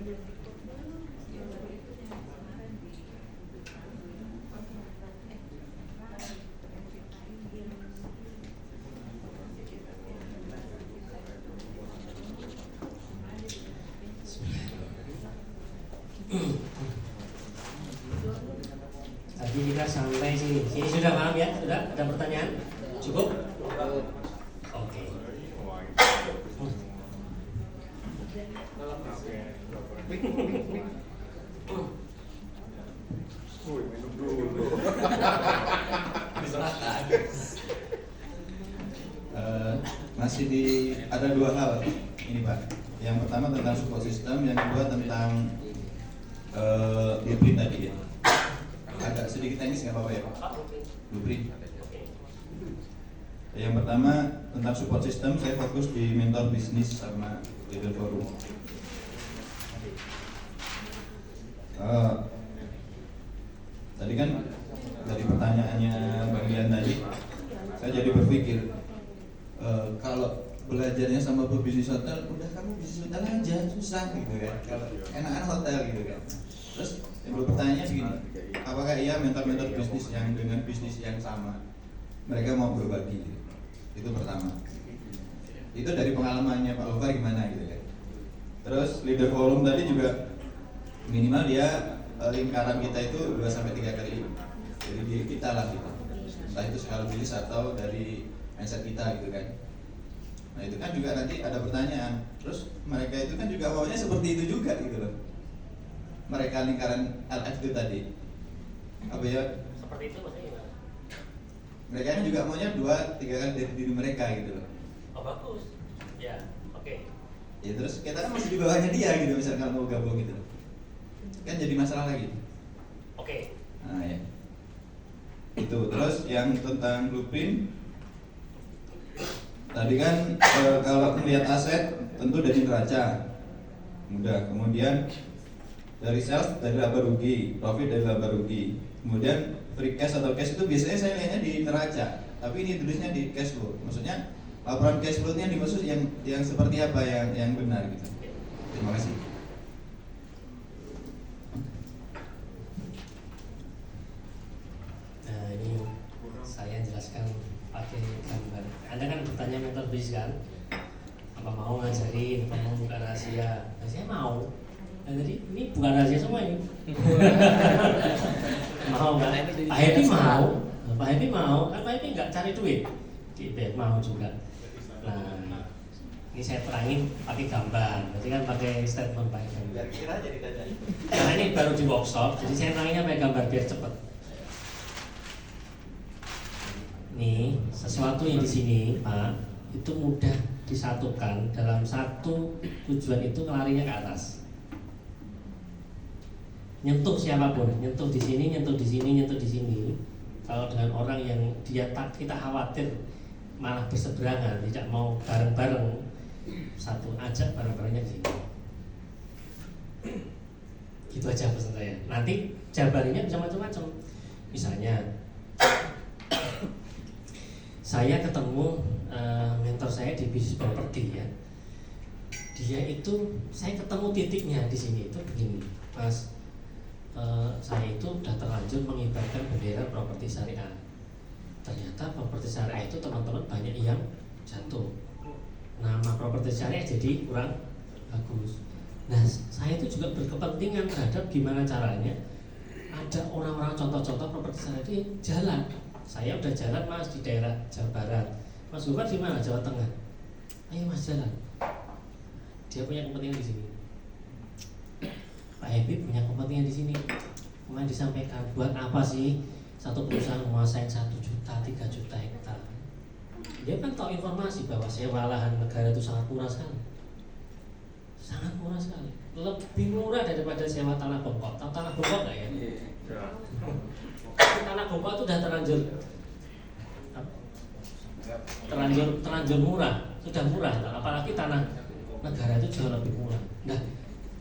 Tadi kita sampai sini. Sini sudah paham ya? Sudah? Ada pertanyaan? Cukup? Oke. Minum dulu. Masih ada dua hal ini Pak. Yang pertama tentang support system, yang kedua tentang blueprint tadi ya. Agak sedikit teknis nggak apa-apa ya Pak? Blueprint. Yang pertama tentang support system, saya fokus di mentor bisnis sama leader forum. Tadi kan dari pertanyaannya Bang Dian tadi, saya jadi berpikir kalau belajarnya sama berbisnis hotel, udah kamu bisnis hotel aja, susah gitu kan. Kalau enakan hotel gitu kan. Terus yang pertanyaannya begini, apakah iya mentor-mentor bisnis yang dengan bisnis yang sama mereka mau berbagi gitu? Itu pertama. Itu dari pengalamannya Pak Lofa gimana gitu kan. Terus leader forum tadi juga minimal dia lingkaran kita itu 2-3 kali. Jadi di kita lah gitu. Entah itu skala bisnis atau dari mindset kita gitu kan. Nah itu kan juga nanti ada pertanyaan. Terus mereka itu kan juga maunya seperti itu juga gitu loh. Mereka lingkaran LF itu tadi. Apa ya? Seperti itu maksudnya gimana? Mereka kan juga maunya 2-3 kali dari diri mereka gitu loh. Oh bagus. Ya, oke. Ya terus kita kan masih di bawahnya dia gitu misalkan mau gabung gitu loh. Kan jadi masalah lagi. Oke. Nah ya. Itu terus yang tentang blueprint. Tadi kan kalau melihat aset tentu dari neraca mudah, kemudian dari sales dari laba rugi, profit dari laba rugi, kemudian free cash atau cash itu biasanya saya lihatnya di neraca, tapi ini tulisnya di cash flow. Maksudnya laporan cash flow-nya dimaksud yang seperti apa yang benar gitu. Terima kasih. Nah ini saya jelaskan pakai gambar. Anda kan bertanya mentor bisnis kan, apa mau ngajarin, apa mau buka rahasia? Nah, saya mau. Nah, jadi ini bukan rahasia semua ini. Mau kan? Pak Happy mau. Pak Happy mau. Kan Pak Happy nggak cari duit. Dia mau juga. Nah, ini saya terangin pakai gambar. Berarti kan pakai statement pakai gambar. Biar kira jadi tanya. Karena ini baru di workshop, jadi saya teranginnya pakai gambar biar cepat. Nih, sesuatu yang di sini, Pak, itu mudah disatukan dalam satu tujuan itu larinya ke atas. Nyentuh siapapun, nyentuh di sini, nyentuh di sini, nyentuh di sini. Kalau dengan orang yang kita khawatir malah berseberangan, tidak mau bareng-bareng, satu ajak bareng-barengnya di sini. Gitu aja pesan saya. Nanti jabarannya bisa macam-macam. Misalnya saya ketemu mentor saya di bisnis properti ya. Dia itu saya ketemu titiknya di sini itu begini, Mas. Saya itu udah terlanjur mengibarkan bendera properti syariah. Ternyata properti syariah itu teman-teman banyak yang jatuh. Nama properti syariah jadi kurang bagus. Nah, saya itu juga berkepentingan terhadap gimana caranya ada orang-orang contoh-contoh properti syariah itu yang jalan. Saya udah jalan Mas di daerah Jawa Barat. Mas Gufar di mana? Jawa Tengah. Ayo Mas jalan. Dia punya kepentingan di sini. Pak Happy punya kepentingan di sini. Kemarin disampaikan buat apa sih satu perusahaan menguasai 1 juta, 3 juta hektar. Dia kan tahu informasi bahwa sewa lahan negara itu sangat murah sekali. Sangat murah sekali. Lebih murah daripada sewa tanah bengkok. Tahu tanah bengkok nggak ya? Tanah bengkok itu udah terlanjur murah, sudah murah. Apalagi tanah negara itu jauh lebih murah. Nah,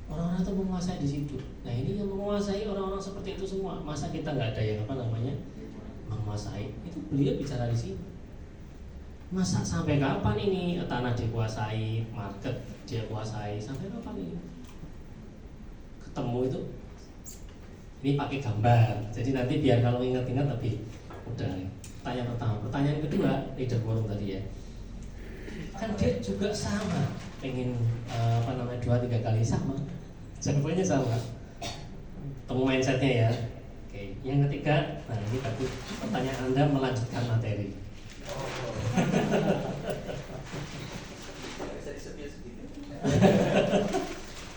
orang-orang itu menguasai di situ. Nah, ini yang menguasai orang-orang seperti itu semua. Masa kita nggak ada yang menguasai? Itu beliau bicara di sini. Masa sampai kapan ini tanah dikuasai, market dia kuasai, sampai kapan ini? ketemu itu ini pakai gambar, jadi nanti biar kalau ingat-ingat lebih mudah. Pertanyaan pertama. Pertanyaan kedua, leader forum tadi ya, kan dia juga sama, pengen 2-3 kali sama, jawabannya sama, temu mindsetnya ya. Oke, yang ketiga, nah ini tadi pertanyaan Anda melanjutkan materi.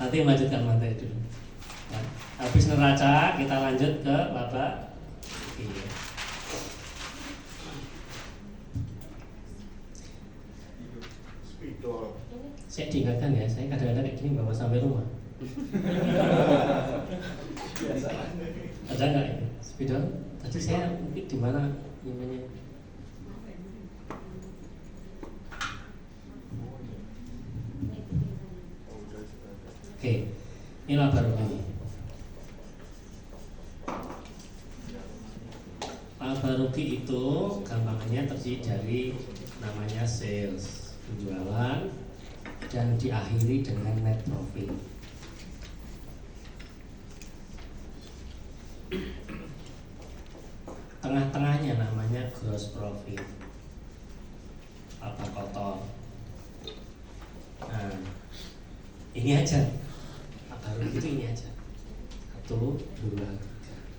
Nanti melanjutkan materi dulu. Nah, habis neraca kita lanjut ke laba. Iya. Spidol. Saya diingatkan ya, saya kadang-kadang kayak gini bawa sampai rumah. Ada nggak ini? Spidol? Tadi saya mungkin di mana namanya? Oke, ini laba rugi. Laba rugi itu gampangannya terdiri dari namanya sales, penjualan, dan diakhiri dengan net profit. Tengah-tengahnya namanya gross profit, laba kotor. Nah, ini aja. Baru itu ini aja. 1, 2, 3.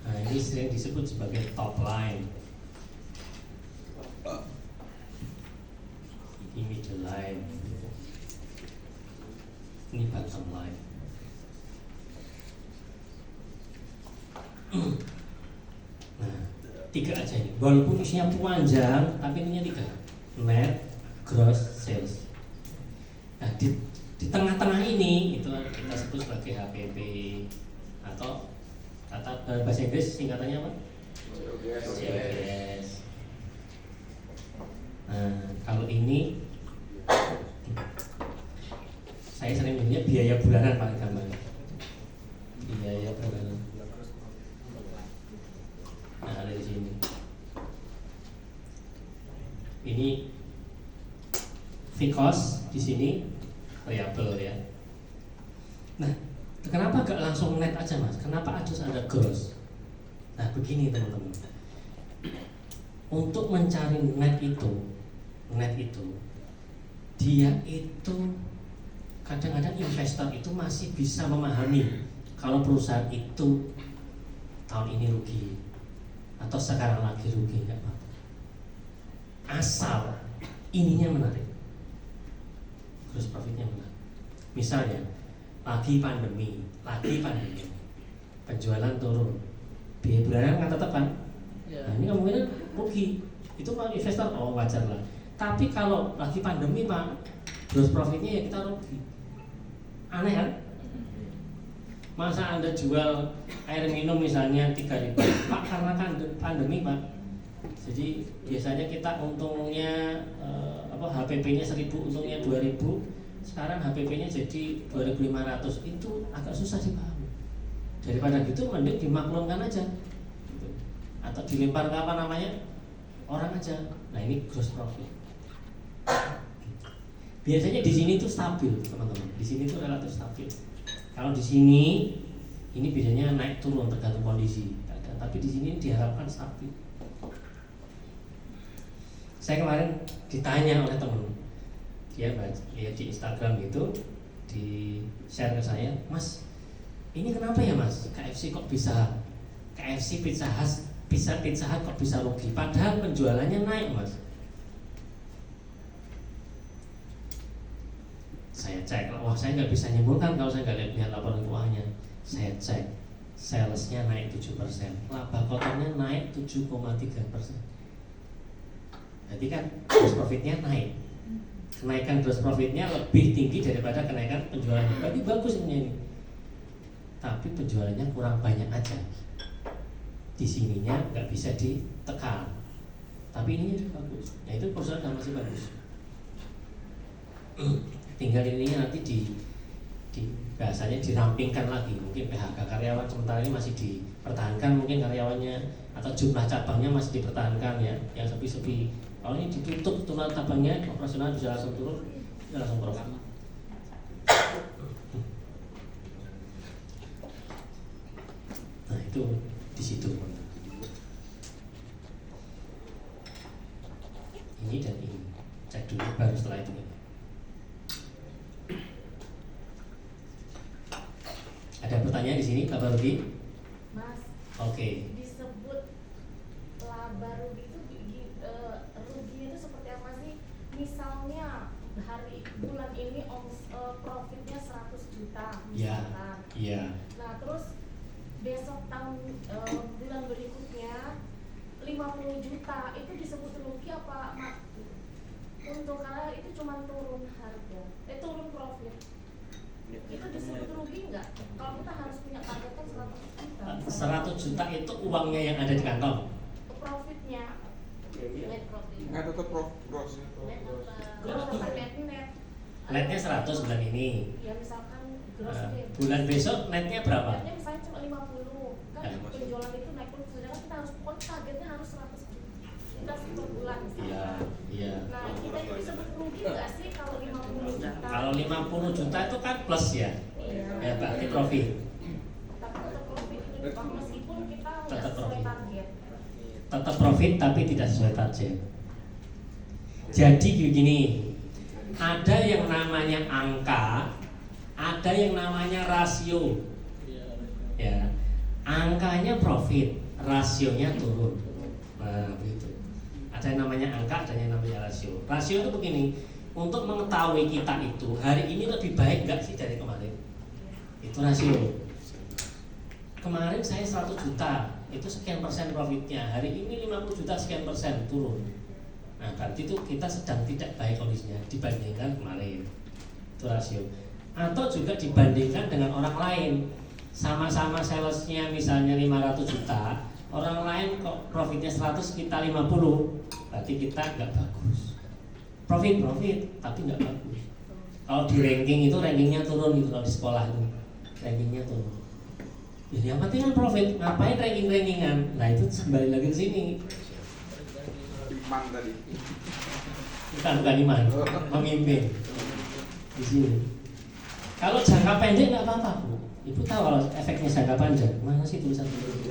Nah, ini sering disebut sebagai top line. Ini middle line. Ini bottom line. Nah, 3 aja ini. Walaupun isinya panjang, tapi ininya 3. Net, gross, sales. Nah, di tengah-tengah ini itu kita sebut sebagai HPP atau kata bahasa Inggris singkatannya apa? COGS. Nah, kalau ini saya sering menyebutnya biaya bulanan paling gampang. Biaya bulanan. Nah, ada di sini. Ini fixed cost di sini. Variabel ya. Nah, kenapa gak langsung net aja mas? Kenapa harus ada gross? Nah begini teman-teman. Untuk mencari net itu, dia itu kadang-kadang investor itu masih bisa memahami kalau perusahaan itu tahun ini rugi atau sekarang lagi rugi, nggak apa-apa. Asal ininya menarik. Gross profitnya benar. Misalnya lagi pandemi, penjualan turun, biaya bulanan kan tetap kan. Nah, ini kemungkinan rugi. Itu kalau investor wajar lah. Tapi kalau lagi pandemi pak, gross profitnya ya kita rugi. Aneh kan? Masa Anda jual air minum misalnya 3.000 pak karena kan pandemi pak. Jadi biasanya kita untungnya HPP-nya 1.000, untungnya 2.000. Sekarang HPP-nya jadi 2.500. Itu agak susah dipahami. Daripada gitu mending dimaklumkan aja gitu. Atau dilempar ke orang aja. Nah ini gross profit. Biasanya di sini tuh stabil teman-teman. Di sini tuh relatif stabil. Kalau di sini ini biasanya naik turun tergantung kondisi. Tapi di sini diharapkan stabil. Saya kemarin ditanya oleh teman, dia lihat di Instagram gitu, di share ke saya, Mas, ini kenapa ya Mas? KFC kok bisa, KFC Pizza Hut kok bisa rugi? Padahal penjualannya naik Mas. Saya cek, wah saya nggak bisa nyimpulkan kalau saya nggak lihat laporan keuangannya. Saya cek, salesnya naik 7%, laba kotornya naik 7,3%. Jadi kan gross profitnya naik. Kenaikan gross profitnya lebih tinggi daripada kenaikan penjualannya. Berarti bagus ini. Tapi penjualannya kurang banyak aja. Di sininya nggak bisa ditekan. Tapi ininya juga bagus. Nah itu perusahaan masih bagus. Tinggal ininya nanti di bahasanya dirampingkan lagi. Mungkin PHK karyawan sementara ini masih dipertahankan mungkin karyawannya, atau jumlah cabangnya masih dipertahankan ya. Yang sepi-sepi. Kalau ini ditutup jumlah cabangnya, operasional bisa langsung turun, bisa langsung profit. itu di situ. Ini dan ini cek dulu baru setelah itu ini. Ada pertanyaan di sini, Bapak Rugi? Mas, Oke. disebut laba rugi itu rugi itu seperti apa sih? Misalnya bulan ini profitnya 100 juta Ya, misalkan. iya. Nah, terus besok bulan berikutnya 50 juta itu disebut rugi apa untuk karena itu cuma turun harga, turun profit. Itu disebut rugi nggak? Kalau kita harus punya targetnya 100 juta. 100 juta itu uangnya yang ada di kantong. Profitnya, net profit. Nggak tetap gross. Gross apa net? Netnya 100 bulan ini. Ya misalkan gross deh. Bulan besok netnya berapa? Netnya misalnya cuma 50. Kan penjualan itu naik terus, sedangkan kita harus targetnya harus 100 juta. Kita per bulan misalkan. Iya, iya. Nah, kita itu disebut rugi nggak sih kalau 50 juta? Kalau 50 juta itu kan plus ya. Iya. Ya berarti profit. Tapi tetap profit itu Bang, meskipun kita nggak Tetap sesuai profit. target. Tetap profit tapi tidak sesuai target. Jadi begini, ada yang namanya angka, ada yang namanya rasio. Ya, angkanya profit, rasionya turun. Nah, begitu. Ada yang namanya angka, ada yang namanya rasio. Rasio itu begini, untuk mengetahui kita itu hari ini lebih baik nggak sih dari kemarin. Itu rasio. Kemarin saya 100 juta, itu sekian persen profitnya. Hari ini 50 juta sekian persen turun. Nah, berarti itu kita sedang tidak baik kondisinya dibandingkan kemarin. Itu rasio. Atau juga dibandingkan dengan orang lain. Sama-sama salesnya misalnya 500 juta, orang lain kok profitnya 100, kita 50, berarti kita nggak bagus. Profit, tapi nggak bagus. Kalau di ranking itu rankingnya turun gitu, kalau di sekolah itu rankingnya turun. Ya, yang penting kan profit, ngapain rankingan? Nah itu kembali lagi ke sini. Iman tadi. Bukan iman, memimpin di sini. Kalau jangka pendek nggak apa-apa, Bu. Ibu tahu kalau efeknya jangka panjang, mana sih tulisan itu?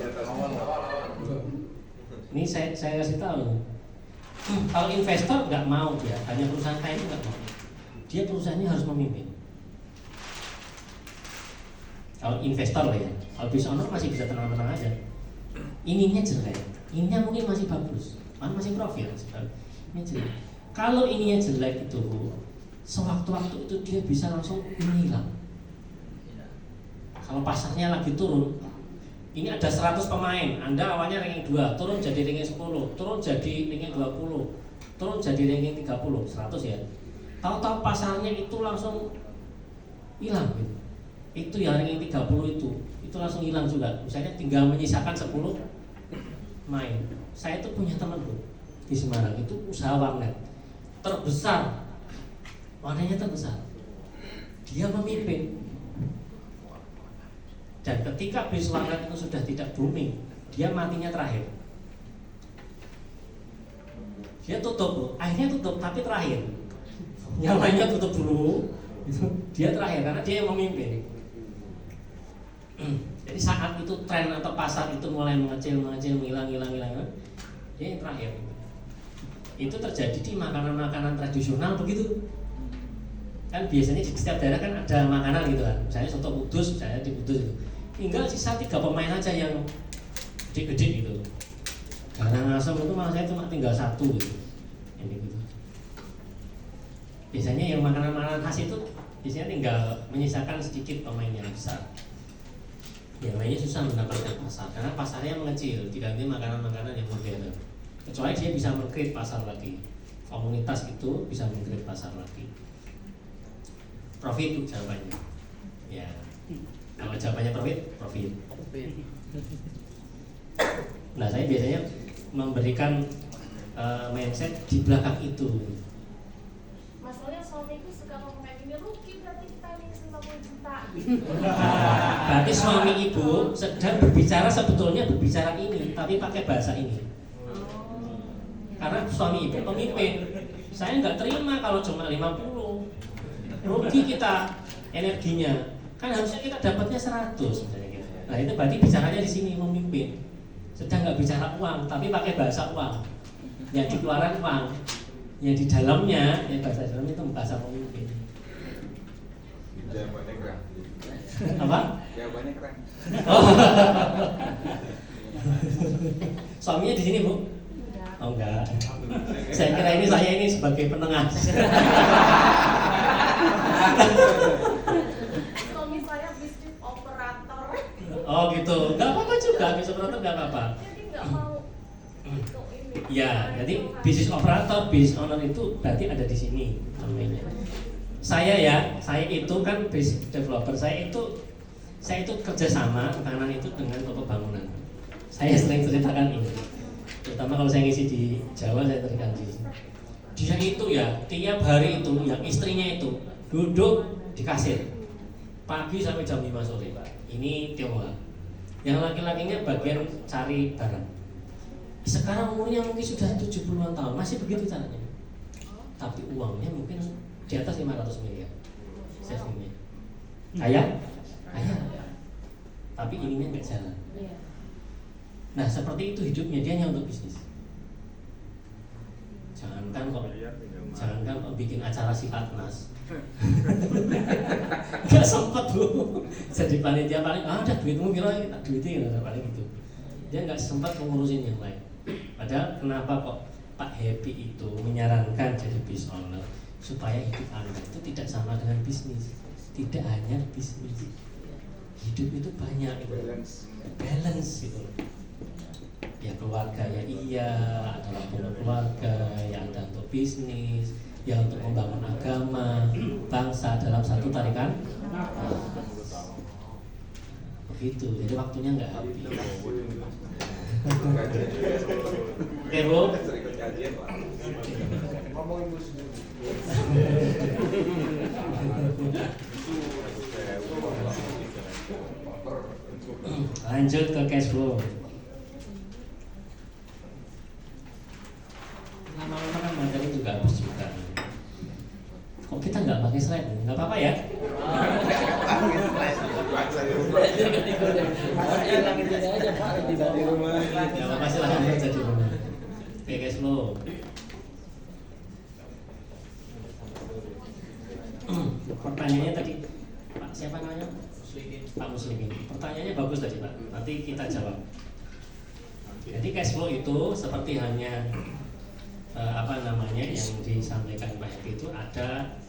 Ini saya kasih tahu. Kalau investor nggak mau dia, hanya perusahaan kaya itu nggak mau. Dia perusahaannya harus memimpin. Kalau investor lah ya, kalau business owner masih bisa tenang-tenang aja. Ininya jelek, ininya mungkin masih bagus, masih profit. Ini jelek. Kalau ininya jelek itu, sewaktu-waktu itu dia bisa langsung hilang. Kalau pasarnya lagi turun, ini ada 100 pemain, Anda awalnya ranking 2, turun jadi ranking 10, turun jadi ranking 20, turun jadi ranking 30, 100 ya. Tahu-tahu pasarnya itu langsung hilang gitu. Itu yang ranking 30 itu langsung hilang juga. Misalnya tinggal menyisakan 10 main. Saya itu punya teman Bu di Semarang, itu usaha warnet terbesar, warnanya terbesar. Dia memimpin. Dan ketika bisnis warnet itu sudah tidak booming, dia matinya terakhir. Dia tutup Bu, akhirnya tutup tapi terakhir. Yang lainnya tutup dulu, dia terakhir karena dia yang memimpin. Jadi saat itu tren atau pasar itu mulai mengecil, hilang, dia yang terakhir. Itu terjadi di makanan-makanan tradisional begitu. Kan biasanya di setiap daerah kan ada makanan gitu kan. Misalnya soto Kudus, misalnya di Kudus itu. Tinggal sisa 3 pemain aja yang gede-gede gitu. Karangasem itu malah saya cuma tinggal 1 gitu. Ini gitu. Biasanya yang makanan-makanan khas itu biasanya tinggal menyisakan sedikit pemain yang besar. Yang lainnya susah mendapatkan pasar karena pasarnya mengecil, diganti makanan-makanan yang modern. Kecuali dia bisa meng-create pasar lagi. Komunitas itu bisa meng-create pasar lagi. Profit itu jawabannya. Ya. Kalau jawabannya profit. Nah, saya biasanya memberikan mindset di belakang itu. Masalahnya suamiku suka ngomong kayak gini, rugi berarti kita ini 50 juta. Berarti suami ibu sedang berbicara sebetulnya berbicara ini, tapi pakai bahasa ini. Karena suami ibu pemimpin. Saya nggak terima kalau cuma 50. Rugi kita energinya. Kan harusnya kita dapatnya 100 misalnya gitu. Nah itu berarti bicaranya di sini memimpin. Sedang nggak bicara uang, tapi pakai bahasa uang. Yang dikeluarkan uang, yang di dalamnya, yang bahasa dalam itu bahasa memimpin. Jawabannya keren. Apa? Jawabannya keren. Oh. Suaminya di sini bu? Enggak. Oh enggak. Saya kira saya ini sebagai penengah. Suami saya bisnis operator. Oh gitu. Enggak apa-apa juga, bisnis operator enggak apa-apa. Jadi nggak mau untuk ini. Ya, jadi bisnis operator, bisnis owner itu berarti ada di sini namanya. Saya itu kan bisnis developer. Saya itu kerjasama kanan itu dengan toko bangunan. Saya sering ceritakan ini. Terutama kalau saya ngisi di Jawa saya ceritakan di sini. Dia itu ya tiap hari itu yang istrinya itu duduk di kasir pagi sampai jam 5 sore Pak. Ini Tionghoa. Yang laki-lakinya bagian cari barang. Sekarang umurnya mungkin sudah 70-an tahun, masih begitu caranya. Tapi uangnya mungkin di atas 500 miliar savingnya. Kaya? Kaya. Tapi ininya nggak jalan. Iya. Nah seperti itu hidupnya, dia hanya untuk bisnis. Jangankan kok bikin acara silatnas. Gak sempet bu. Jadi panitia paling ada duitmu kira tak duitnya paling gitu. Dia nggak sempat mengurusin yang lain. Padahal kenapa kok Pak Happy itu menyarankan jadi business owner supaya hidup Anda itu tidak sama dengan bisnis. Tidak hanya bisnis. Hidup itu banyak itu. Balance gitu. Ya keluarga ya iya, adalah untuk keluarga, ya ada untuk bisnis, ya untuk membangun agama, bangsa dalam satu tarikan. Begitu, jadi waktunya nggak habis. Oke bu. Lanjut ke cash flow. Lama-lama kan materi juga habis juga. Kok kita nggak pakai slide? Nggak apa-apa ya? Ya apa sih lah kerja di rumah. Oke cash flow. Pertanyaannya tadi Pak siapa namanya? Pak Muslimin. Pertanyaannya bagus tadi Pak. Nanti kita jawab. Jadi cash flow itu seperti hanya apa namanya yang disampaikan Pak Happy itu ada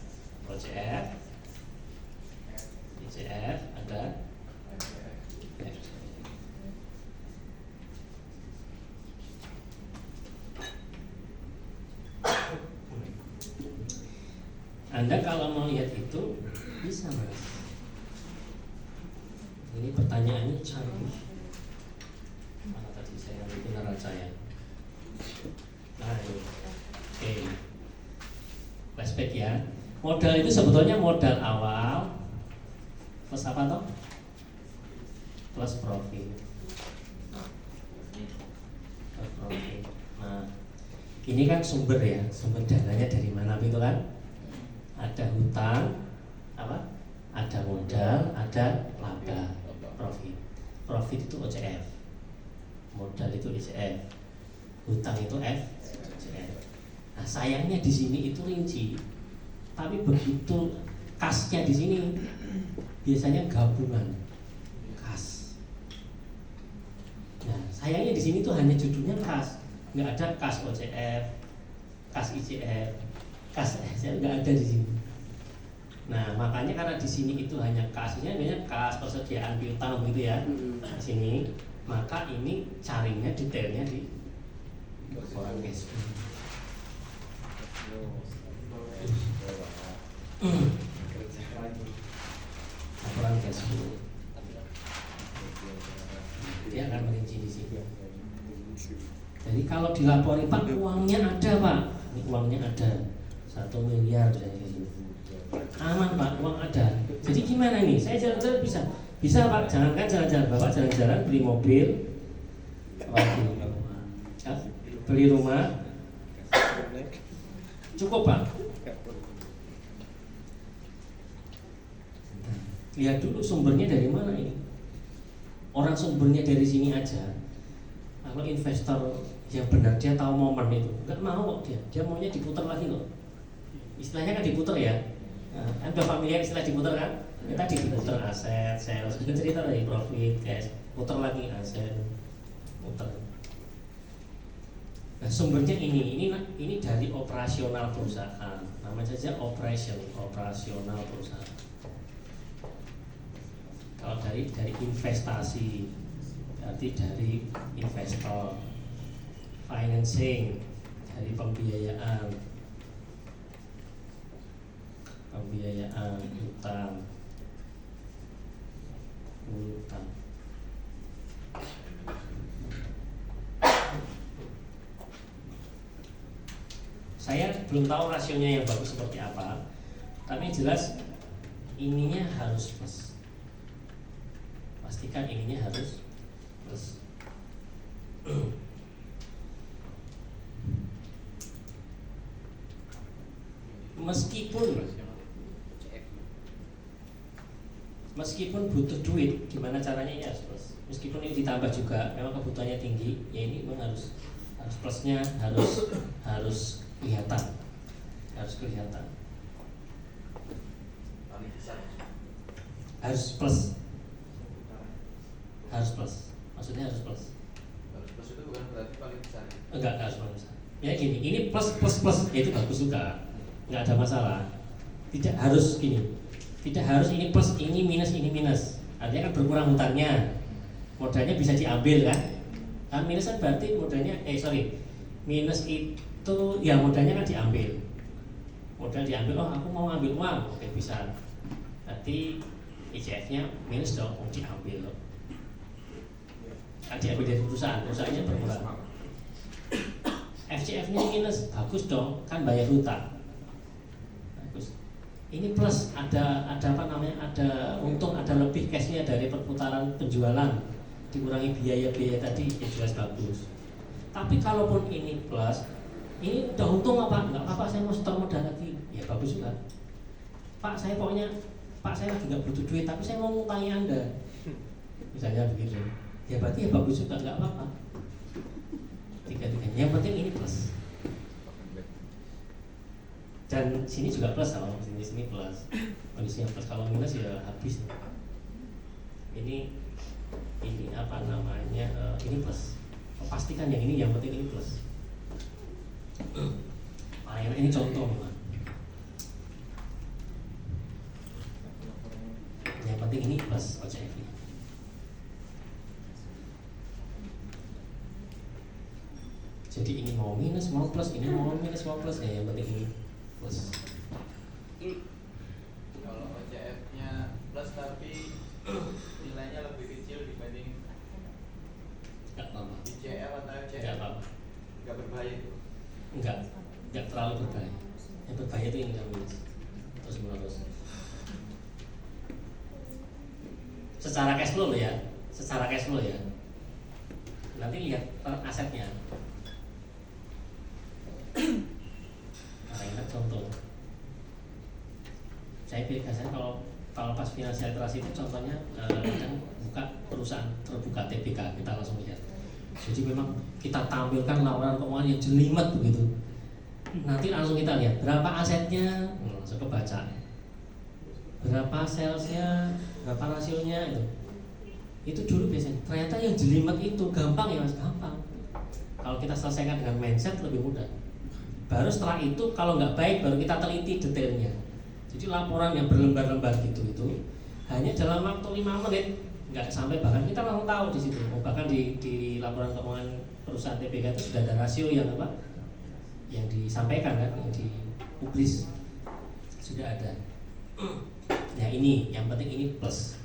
OCF, ICF, ada Anda kalau mau lihat itu bisa mas. Ini pertanyaannya canggih. Mana tadi saya bikin saya. Nah ini, oke. Flashback ya. Modal itu sebetulnya modal awal plus apa toh? Plus profit. Plus profit. Nah, ini kan sumber ya, sumber dananya dari mana itu kan? Ada hutang, apa? Ada modal, ada laba, profit. Profit itu OCF, modal itu ICF, hutang itu FCF. Nah sayangnya di sini itu rinci, tapi begitu kasnya di sini biasanya gabungan kas. Nah sayangnya di sini tuh hanya judulnya kas, nggak ada kas OCF, kas ICF, kas FCF nggak ada di sini. Nah makanya karena di sini itu hanya kasnya, banyak kas persediaan piutang gitu ya di sini, maka ini carinya detailnya di laporan cash flow. Laporan cash flow dia akan merinci di sini. Jadi kalau dilapori Pak uangnya ada Pak, ini uangnya ada 1 miliar misalnya di sini. Aman Pak, uang ada. Jadi gimana nih? Saya jalan-jalan bisa Pak, jangankan jalan-jalan, Bapak jalan-jalan beli mobil, beli rumah, cukup Pak. Lihat dulu sumbernya dari mana ini. orang sumbernya dari sini aja. Kalau investor yang benar dia tahu momen itu, nggak mau kok dia maunya diputar lagi kok. Istilahnya kan diputar ya. Nah, kan udah familiar istilah diputar kan? Kita diputar aset, sales, kita cerita dari profit, cash, putar lagi aset, putar. Nah sumbernya ini dari operasional perusahaan, namanya saja operasional perusahaan. Kalau dari investasi, berarti dari investor, financing dari pembiayaan, utang. Saya belum tahu rasionya yang bagus seperti apa, tapi yang jelas ininya harus plus. Pastikan ininya harus plus. Meskipun butuh duit, gimana caranya ya harus plus. Meskipun ini ditambah juga, memang kebutuhannya tinggi, ya ini memang harus plusnya harus kelihatan, harus plus, maksudnya harus plus. Harus plus itu bukan berarti paling besar. Enggak harus paling besar. Ya gini, ini plus, ya itu bagus juga, nggak ada masalah. Tidak harus ini plus, ini minus. Artinya kan berkurang hutangnya, modalnya bisa diambil kan? Kan minus kan berarti modalnya, minus itu ya modalnya kan diambil. Modal diambil, oh aku mau ambil uang, oke bisa. Nanti ICF-nya minus dong, mau diambil loh. Kan diambil dari perusahaannya berkurang. FCF-nya minus, bagus dong, kan bayar hutang. Bagus. Ini plus, ada apa namanya? Ada untung, ada lebih cashnya dari perputaran penjualan, dikurangi biaya tadi, ya jelas bagus. Tapi kalaupun ini plus, ini udah untung apa? Enggak apa-apa, saya mau setor modal lagi, ya bagus juga. Pak saya lagi nggak butuh duit, tapi saya mau ngutangi Anda, misalnya begitu. Ya berarti ya bagus juga, nggak apa-apa. Tiga-tiganya, yang penting ini plus. Dan sini juga plus, kalau sini plus, kondisinya plus. Kalau minus ya habis. Ini apa namanya? Ini plus. Pastikan yang ini, yang penting ini plus. Ini contoh memang. Yang penting ini plus OCF. Jadi ini mau minus, mau plus, ini mau minus, mau plus, ya yang penting ini plus. Kalau OCF-nya plus tapi nilainya lebih kecil dibanding Enggak apa-apa. ICF atau OCF? Enggak apa-apa. Enggak berbahaya itu? Enggak terlalu berbahaya. Yang berbahaya itu yang minus terus menerus. Secara cash flow ya, nanti lihat asetnya. Nah, contoh. Saya biasanya kalau pas finansial literasi itu contohnya kadang buka perusahaan terbuka TBK, kita langsung lihat. Jadi memang kita tampilkan laporan keuangan yang jelimet begitu. Nanti langsung kita lihat berapa asetnya, langsung kebaca. Berapa salesnya, berapa rasionya itu. Itu dulu biasanya. Ternyata yang jelimet itu gampang ya Mas, gampang. Kalau kita selesaikan dengan mindset lebih mudah. Baru setelah itu kalau nggak baik baru kita teliti detailnya. Jadi laporan yang berlembar-lembar gitu itu hanya dalam waktu 5 menit, nggak sampai, bahkan kita langsung tahu di situ. Bahkan di laporan keuangan perusahaan TBK itu sudah ada rasio yang apa? Yang disampaikan kan, yang dipublis sudah ada. Nah ini yang penting ini plus.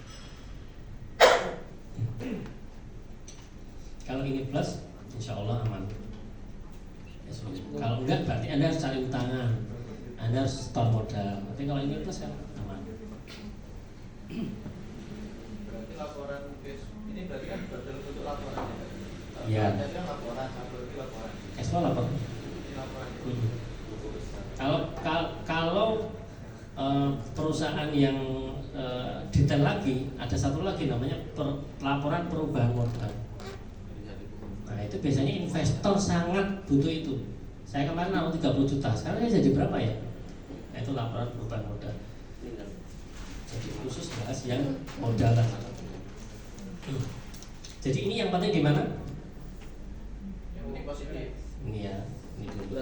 Kalau ini plus, insya Allah aman. Kalau enggak berarti Anda harus cari utangan, Anda harus store modal. Tapi kalau ini plus kan aman. Berarti laporan ini berarti kan dalam bentuk laporan ya? Iya. Jadi laporan, berarti laporan. Cash flow lapor. Ini laporan. Kalau perusahaan yang detail lagi, ada satu lagi namanya laporan perubahan modal. Nah itu biasanya investor sangat butuh itu. Saya kemarin naruh 30 juta, sekarang jadi berapa ya? Nah, itu laporan perubahan modal. Jadi khusus bahas yang modal lah. Jadi ini yang penting di mana? Yang penting positif. Ini ya, ini dulu.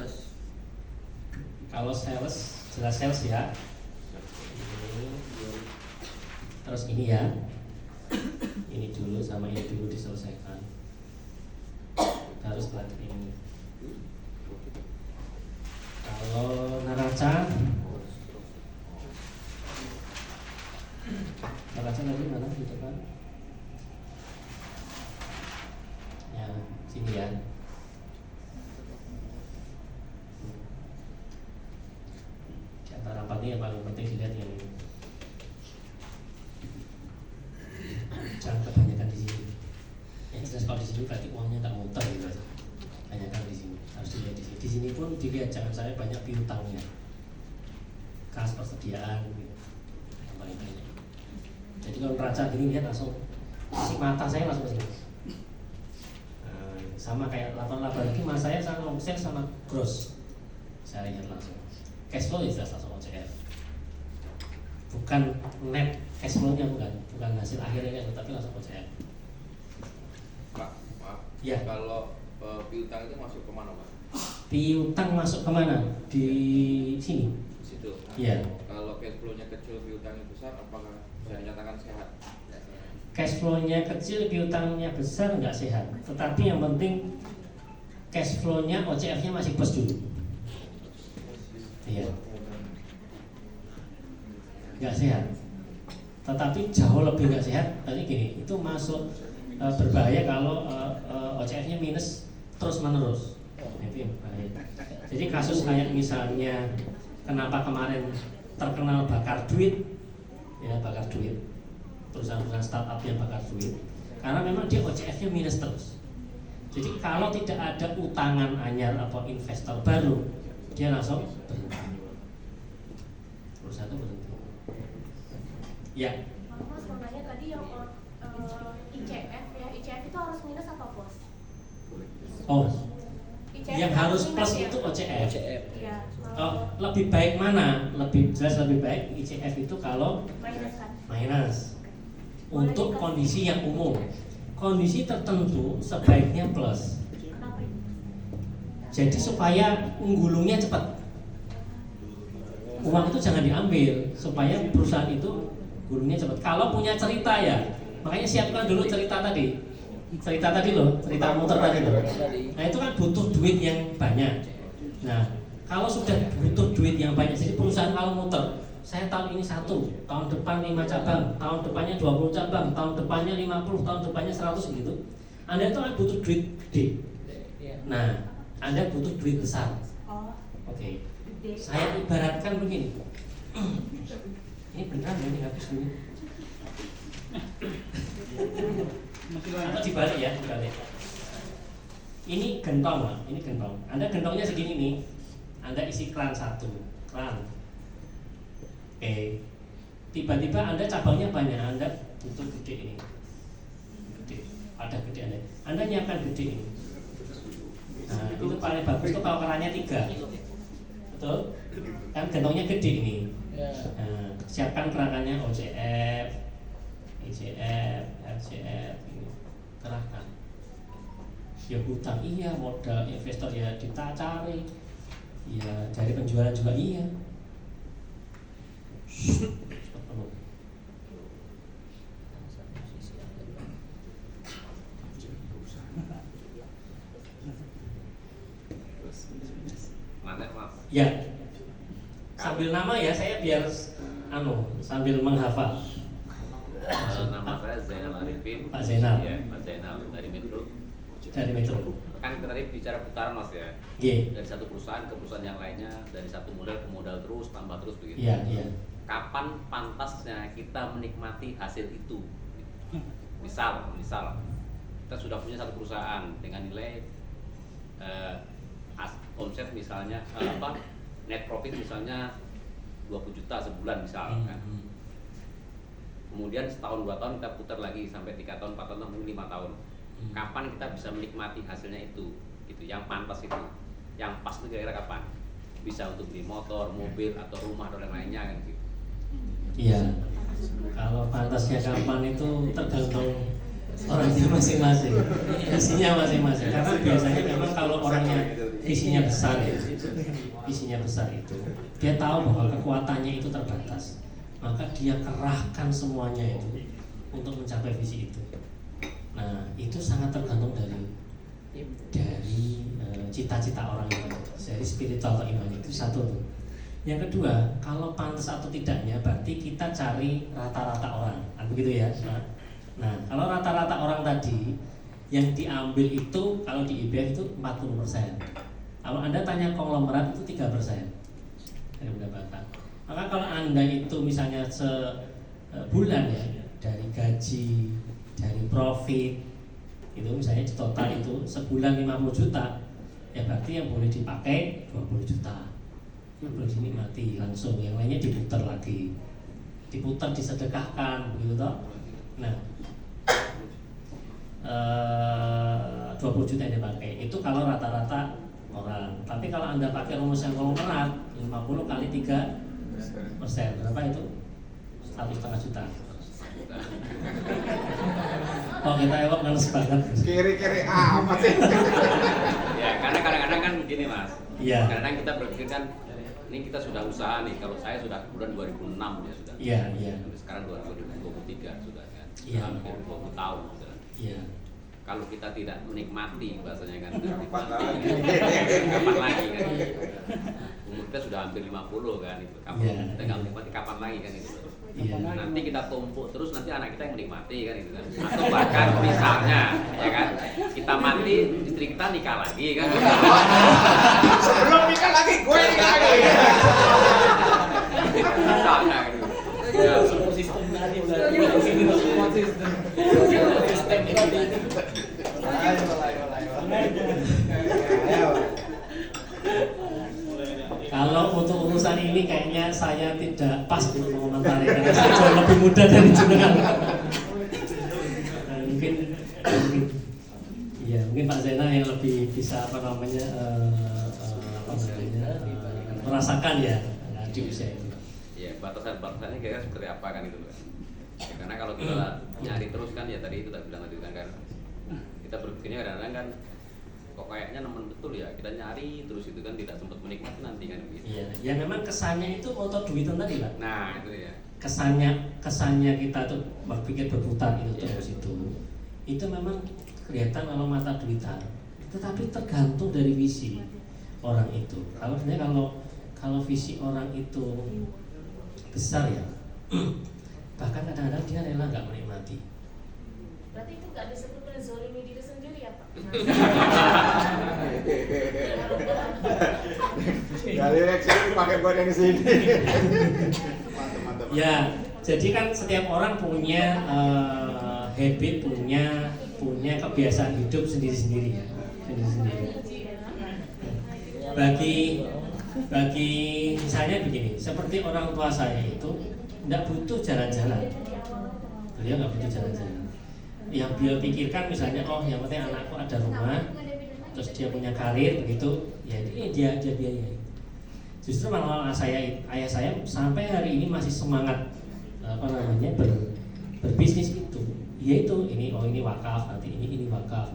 Kalau sales, jelas sales ya. Ini. Terus ini ya. Ini dulu sama ini dulu diselesaikan. Harus belajar ini. Kalau neraca tadi mana di depan? Ya, sini ya. Di antara empat ini yang paling penting dilihat yang ini. Jangan kebanyakan di sini. Yang jelas kalau di sini berarti uangnya nggak muter gitu. Kebanyakan di sini. Harus dilihat di sini. Di sini pun dilihat jangan sampai banyak piutangnya. Kas persediaan gitu. Yang paling banyak. Jadi kalau neraca gini lihat langsung si mata saya langsung ke sini. Nah, sama kayak laporan ini mas saya sama omset sama gross. Saya lihat langsung. Cash flow jelas langsung OCF. Bukan net cash flow-nya bukan hasil akhirnya tapi langsung OCF. Pak, maaf. Ya. Kalau piutang itu masuk kemana, Pak? Piutang masuk kemana? Di sini. Di situ. Iya. Kalau cash flow-nya kecil, piutangnya besar, apakah bisa dinyatakan sehat? Cash flow-nya kecil, piutangnya besar nggak sehat. Tetapi yang penting cash flow-nya OCF-nya masih plus dulu. Iya. Nggak sehat. Tetapi jauh lebih nggak sehat. Tadi gini, itu masuk berbahaya kalau OCF-nya minus terus menerus. Itu yang bahaya. Jadi kasus kayak misalnya kenapa kemarin terkenal bakar duit, ya bakar duit. Perusahaan-perusahaan startup yang bakar duit, karena memang dia OCF-nya minus terus. Jadi kalau tidak ada utangan anyar atau investor baru, dia langsung berhenti. Perusahaan itu berhenti. Ya. Mas mau nanya tadi yang ICF ya, ICF itu harus minus atau plus? Oh, ICF yang harus minus plus ya? itu OCF. Iya. Oh, lebih baik mana? Lebih jelas lebih baik ICF itu kalau Minus kan? minus. Untuk kondisi yang umum, kondisi tertentu sebaiknya plus. Kenapa itu? Jadi supaya menggulungnya cepat. Uang itu jangan diambil supaya perusahaan itu gulungnya cepat. Kalau punya cerita ya, makanya siapkan dulu cerita tadi. Cerita tadi loh, cerita muter tadi loh. Nah itu kan butuh duit yang banyak. Nah kalau sudah butuh duit yang banyak, jadi perusahaan kalau muter, saya tahun ini 1, tahun depan 5 cabang, tahun depannya 20 cabang, tahun depannya 50, tahun depannya 100 gitu. Anda itu kan butuh duit gede. Nah, Anda butuh duit besar. Oh, Oke. gede. Saya ibaratkan begini. Ini beneran ini habis dulu. Atau dibalik ya, dibalik. Ini gentong, Pak. Ini gentong. Anda gentongnya segini nih. Anda isi keran 1, keran. Oke. Tiba-tiba Anda cabangnya banyak, Anda butuh gede ini. Gede. Ada gede Anda. Anda nyiapkan gede ini. Nah, itu paling bagus tuh kalau kerannya 3. Betul? Kan gentongnya gede ini. Nah, siapkan kerangkanya OCF, ICF, RCF ini. Kerahkan. Ya hutang iya, modal investor ya kita cari. Ya dari penjualan juga iya. Ya. Sambil nama ya saya biar sambil menghafal. Nama saya Zainal Arifin. Pak Zainal. Ya, Pak Zainal dari Metro. Dari Metro. Kan kita tadi bicara putaran Mas ya. Iya. Dari satu perusahaan ke perusahaan yang lainnya, dari satu modal ke modal terus, tambah terus begitu. Iya, iya. Kapan pantasnya kita menikmati hasil itu? Misal kita sudah punya satu perusahaan dengan nilai omset misalnya net profit misalnya 20 juta sebulan misal kan. Kemudian setahun 2 tahun kita putar lagi sampai 3 tahun 4 tahun mungkin 5 tahun. Kapan kita bisa menikmati hasilnya itu? Gitu, yang pantas itu, yang pas itu kira-kira kapan? Bisa untuk beli motor, mobil atau rumah atau yang lainnya kan gitu. Iya. Kalau pantasnya kapan itu tergantung orangnya masing-masing, visinya masing-masing. Karena biasanya memang kalau orangnya visinya besar ya, visinya besar itu, dia tahu bahwa kekuatannya itu terbatas, maka dia kerahkan semuanya itu untuk mencapai visi itu. Nah, itu sangat tergantung dari cita-cita orang itu, dari spiritual atau iman itu satu tuh. Yang kedua, kalau pantas atau tidaknya berarti kita cari rata-rata orang, begitu ya. Nah, kalau rata-rata orang tadi yang diambil itu kalau di IBM itu 40%. Kalau Anda tanya konglomerat itu 3% dari pendapatan. Maka kalau Anda itu misalnya sebulan ya, dari gaji, dari profit itu misalnya di total itu sebulan 50 juta, ya berarti yang boleh dipakai 20 juta, yang boleh dinikmati langsung, yang lainnya diputar lagi, diputar disedekahkan begitu toh. Nah, 20 juta yang dipakai itu kalau rata-rata orang. Tapi kalau Anda pakai rumus yang konglomerat 50 kali 3%, berapa itu? 1,5 juta. Oh, kita ewok kan sepakat. Kiri-kiri amat sih. Ya, karena kadang-kadang kan begini Mas. Iya. Kadang-kadang kita berpikir kan, ini kita sudah usaha nih. Kalau saya sudah bulan 2006 ya sudah. Iya, iya. Sampai sekarang 2023 sudah kan. Iya. Hampir 20 tahun sudah. Iya. Kalau kita tidak menikmati bahasanya kan, Kapan lagi? kapan lagi kan? Umur kita sudah hampir 50 kan itu. Kapan Iya. kita nggak menikmati kapan lagi kan itu? Iya. Nanti kita tumpuk terus, nanti anak kita yang menikmati kan itu kan. Atau bahkan misalnya ya kan, kita mati istri kita nikah lagi kan. Sebelum nikah lagi, gue nikah lagi. Misalnya gitu. Ya, Support system tadi udah support system. Sistem itu tadi. Kalau untuk urusan ini kayaknya saya tidak pas untuk mengomentari karena saya jauh lebih muda dari jenengan. Nah, mungkin ya mungkin Pak Zainal yang lebih bisa merasakan ya di usia itu. ya batasan-batasannya kira-kira seperti apa kan itu. Ya, karena kalau kita nyari terus kan ya tadi itu tak bilang tadi kan kita berpikirnya kadang-kadang kan kok kayaknya nemen betul ya, kita nyari terus itu kan tidak sempat menikmati nanti kan gitu. Iya, ya memang kesannya itu motor duitan tadi Pak. Nah itu ya. Kesannya kita tuh berpikir berputar itu Iya. terus itu memang kelihatan memang mata duitan. Tetapi tergantung dari visi orang itu. Kalau sebenarnya kalau visi orang itu besar ya, bahkan kadang-kadang dia rela nggak menikmati. Berarti itu nggak disebut menzolimi diri sendiri ya Pak? Dari reaksi ini pakai buat yang sini. Mantap. Ya, jadi kan setiap orang punya habit, punya kebiasaan hidup sendiri-sendiri ya, sendiri-sendiri. Bagi misalnya begini, seperti orang tua saya itu tidak butuh jalan-jalan, beliau nggak butuh jalan-jalan. Yang beliau pikirkan misalnya, oh yang penting anakku ada rumah, terus dia punya karir begitu, ya ini dia biayai. Justru malah ayah saya sampai hari ini masih semangat berbisnis itu, yaitu ini wakaf, nanti ini wakaf.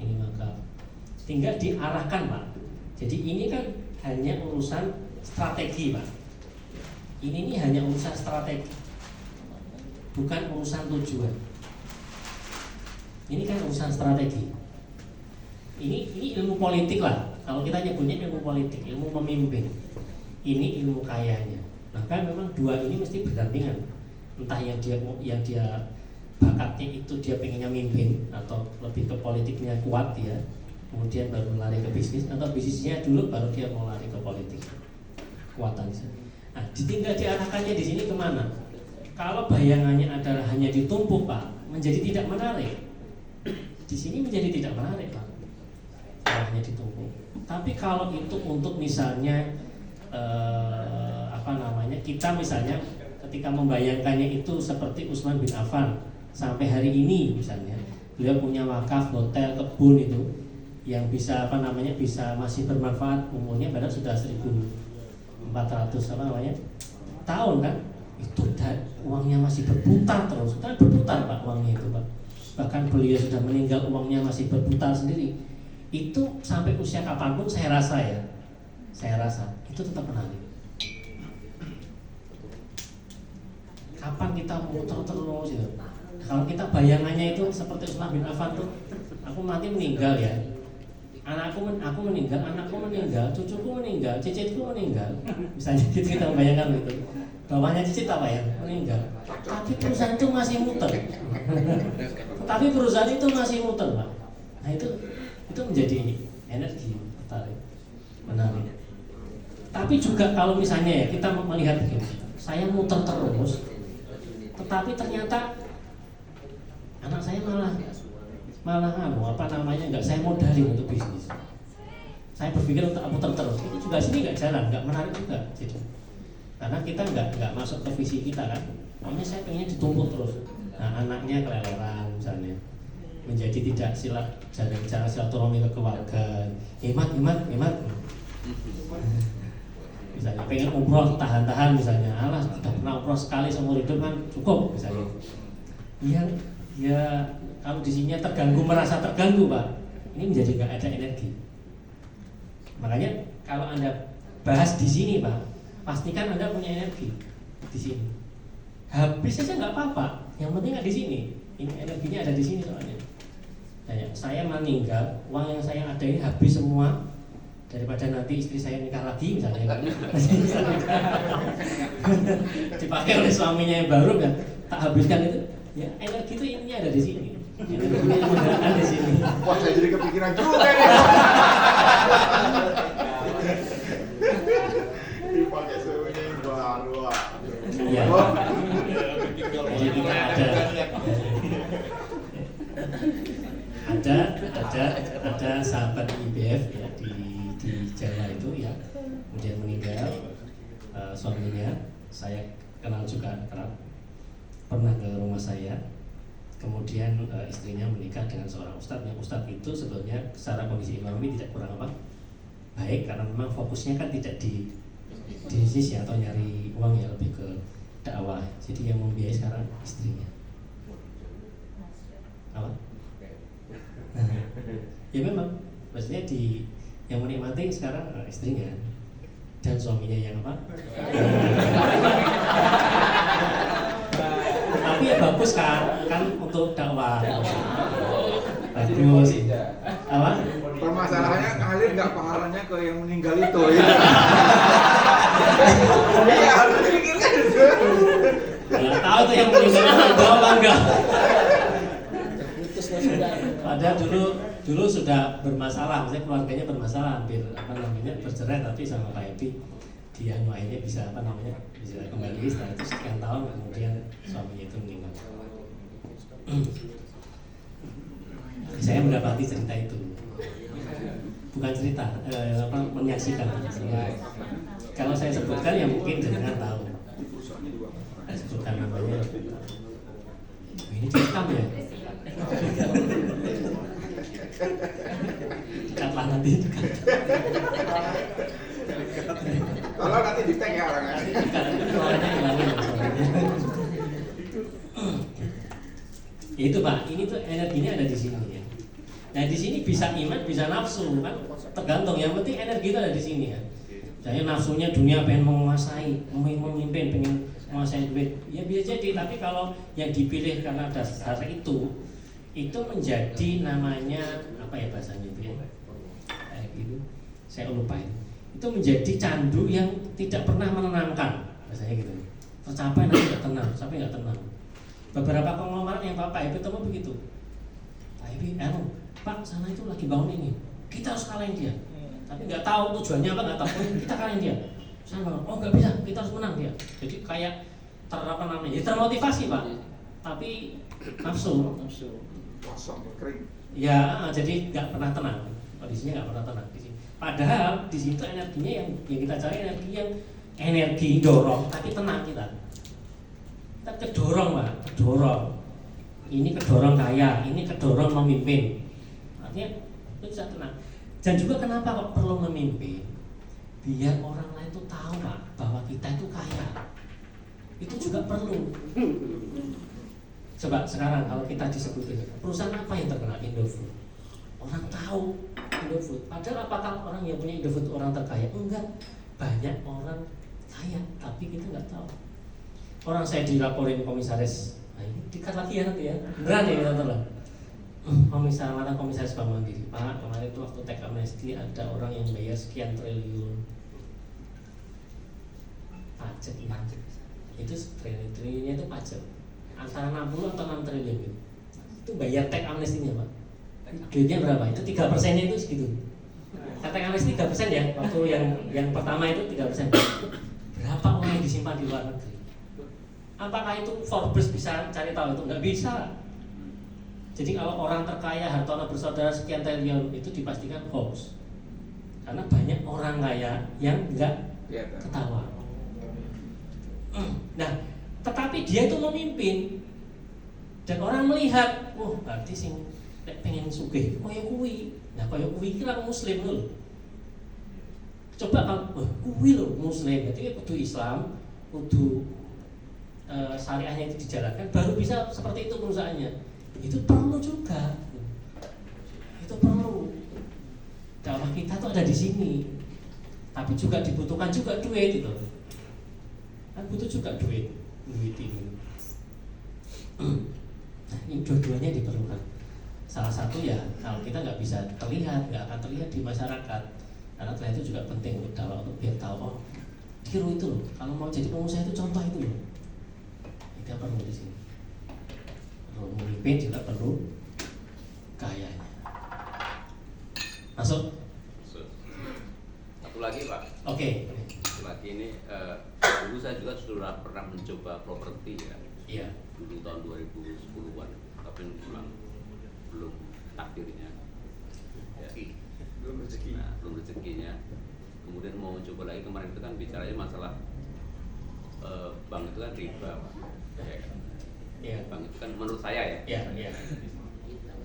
Tinggal diarahkan Pak. Jadi ini kan hanya urusan strategi Pak. Ini hanya urusan strategi, bukan urusan tujuan. Ini kan urusan strategi. Ini ilmu politik lah. Kalau kita nyebutnya ilmu politik, ilmu memimpin. Ini ilmu kayanya. Maka memang dua ini mesti berdampingan. Entah yang dia bakatnya itu dia pengennya mimpin atau lebih ke politiknya kuat dia, kemudian baru lari ke bisnis, atau bisnisnya dulu baru dia mau lari ke politik kekuatannya. Nah, tinggal diarahkannya di sini kemana? Kalau bayangannya adalah hanya ditumpuk Pak, menjadi tidak menarik. Di sini menjadi tidak menarik Pak, hanya ditumpuk. Tapi kalau itu untuk misalnya kita misalnya ketika membayangkannya itu seperti Utsman bin Affan sampai hari ini misalnya, beliau punya wakaf, hotel, kebun itu yang bisa bisa masih bermanfaat, umurnya padahal sudah 1400 tahun kan, itu uangnya masih berputar terus, kan berputar Pak uangnya itu Pak. Bahkan beliau sudah meninggal uangnya masih berputar sendiri. Itu sampai usia kapanpun saya rasa itu tetap menarik. Kapan kita muter terus gitu. Kalau kita bayangannya itu seperti Utsman bin Affan tuh, aku nanti meninggal ya, aku meninggal, anakku meninggal, cucuku meninggal, cicitku meninggal, misalnya gitu kita bayangkan gitu. Bawahnya cicit apa ya, meninggal. Tapi perusahaan itu masih muter. Tapi perusahaan itu masih muter Pak. Nah itu menjadi energi menarik. Tapi juga kalau misalnya ya kita melihat begini, saya muter terus, tetapi ternyata anak saya malah nggak saya modalin untuk bisnis. Saya berpikir untuk muter terus, itu juga sini nggak jalan, nggak menarik juga. Jadi, karena kita nggak masuk ke visi kita kan. Pokoknya saya pengen ditumpuk terus. Nah anaknya keleleran misalnya, menjadi tidak cara silaturahmi ke keluarga, hemat. Misalnya pengen umroh tahan misalnya, alah sudah pernah umroh sekali seumur hidup kan cukup misalnya. Ya kalau di sini merasa terganggu Pak, ini menjadi nggak ada energi. Makanya kalau Anda bahas di sini Pak, pastikan Anda punya energi di sini. Habis saja nggak apa-apa, yang penting nggak di sini. Ini energinya ada di sini soalnya. Saya meninggal, uang yang saya ada ini habis semua, daripada nanti istri saya nikah lagi misalnya, dipakai oleh suaminya yang baru kan, tak habiskan itu. Ya energi itu ini ada di sini. Energinya ada di sini. Wah, saya jadi kepikiran juga nih. Dipakai suaminya yang baru. Iya. Jadi kita ada sahabat IBF ya di Jawa itu ya, kemudian meninggal suaminya, saya kenal juga pernah ke rumah saya. Kemudian istrinya menikah dengan seorang ustadz, yang ustadz itu sebetulnya secara kondisi ekonomi tidak kurang baik, karena memang fokusnya kan tidak di bisnis ya, atau nyari uang ya, lebih ke dakwah. Jadi yang membiayai sekarang istrinya. Apa? Ya memang, maksudnya yang menikmati sekarang istrinya dan suaminya yang apa? Tapi ya bagus kan untuk dakwah. Bagus. Apa? Permasalahannya ngalir nggak pahalanya ke yang meninggal itu ya. Iya, harus dipikirkan itu. Nggak tahu tuh yang meninggal tahu apa enggak. Padahal dulu sudah bermasalah, maksudnya keluarganya bermasalah, hampir bercerai, tapi sama Pak Epi dia akhirnya bisa bisa kembali setelah itu sekian tahun, kemudian suaminya itu meninggal. Saya mendapati cerita itu, bukan cerita, menyaksikan. Kalau saya sebutkan ya mungkin jenengan tahu. Saya sebutkan namanya. Ini direkam ya. Dekatlah nanti. Kalau nanti di tag ya orangnya. Itu Pak, ini tuh energinya ada di sini ya. Nah di sini bisa iman, bisa nafsu kan, tergantung. Yang penting energi itu ada di sini ya. Saya nafsunya dunia, pengen menguasai, memimpin, pengen menguasai duit, ya bisa jadi. Tapi kalau yang dipilih karena dasar itu menjadi namanya apa ya bahasanya itu ya? Gitu. Saya lupa itu. Itu menjadi candu yang tidak pernah menenangkan, bahasanya gitu. Tercapai nanti nggak tenang, sampai nggak tenang. Beberapa konglomerat yang Bapak Ibu ketemu begitu. Pak Ibu, Pak sana itu lagi bangun ini, kita harus kalahin dia. Tapi nggak tahu tujuannya apa, nggak tahu. Kita kalahin dia. Saya bilang, oh nggak bisa, kita harus menang dia. Jadi kayak termotivasi Pak, tapi nafsu. Kosong, kering. Ya, jadi nggak pernah tenang. Kondisinya nggak pernah tenang di sini. Padahal di situ energinya yang kita cari energi dorong, tapi tenang kita. Kita kedorong Pak, kedorong. Ini kedorong kaya, ini kedorong memimpin. Artinya itu bisa tenang. Dan juga kenapa kok perlu memimpin? Biar orang lain tuh tahu Pak bahwa kita itu kaya. Itu juga perlu. Coba sekarang kalau kita disebutin perusahaan apa yang terkenal? Indofood. Orang tahu Indofood. Padahal apakah orang yang punya Indofood orang terkaya? Enggak. Banyak orang kaya, tapi kita nggak tahu. Orang saya dilaporin komisaris. Nah, ini dekat lagi ya nanti ya. Beneran ya kita tahu. Komisaris Bank Mandiri. Pak, kemarin itu waktu teks amnesti ada orang yang bayar sekian triliun pajak. Itu triliunnya itu pajak. Antara 60 atau 6 triliun gitu. Itu bayar teks amnestinya Pak. Duitnya berapa? Itu 3%-nya itu segitu. Teks amnesti 3% ya. Waktu yang pertama itu 3%. Berapa uang yang disimpan di luar negeri? Apakah itu Forbes bisa cari tahu itu? Nggak bisa. Jadi kalau orang terkaya Hartono bersaudara sekian triliun itu dipastikan hoax. Karena banyak orang kaya yang nggak ketawa. Nah, tetapi dia itu memimpin dan orang melihat, oh berarti sing pengen sugih, koyo kuwi. Nah, koyo kuwi kira muslim lho. Coba kalau kuwi lho muslim, berarti kudu Islam, kudu syariahnya itu dijalankan, baru bisa seperti itu perusahaannya. Itu perlu juga. Itu perlu. Dakwah kita tuh ada di sini. Tapi juga dibutuhkan juga duit itu. Kan butuh juga duit ini. Nah, ini dua-duanya diperlukan. Salah satu ya kalau kita nggak bisa terlihat, nggak akan terlihat di masyarakat. Karena terlihat itu juga penting untuk dakwah, untuk biar tahu oh tiru itu loh. Kalau mau jadi pengusaha itu contoh itu loh. Kita perlu di sini. Perlu memimpin juga perlu kayanya. Masuk. Satu lagi Pak. Oke. Satu lagi ini dulu saya juga sudah pernah mencoba properti ya. Iya. Dulu tahun 2010-an, tapi belum takdirnya. Ya. Belum rezeki. Nah, belum rezekinya. Kemudian mau coba lagi kemarin itu kan bicaranya masalah bank itu kan riba, Pak. Ya. Iya. Bank itu kan menurut saya ya. Iya, iya.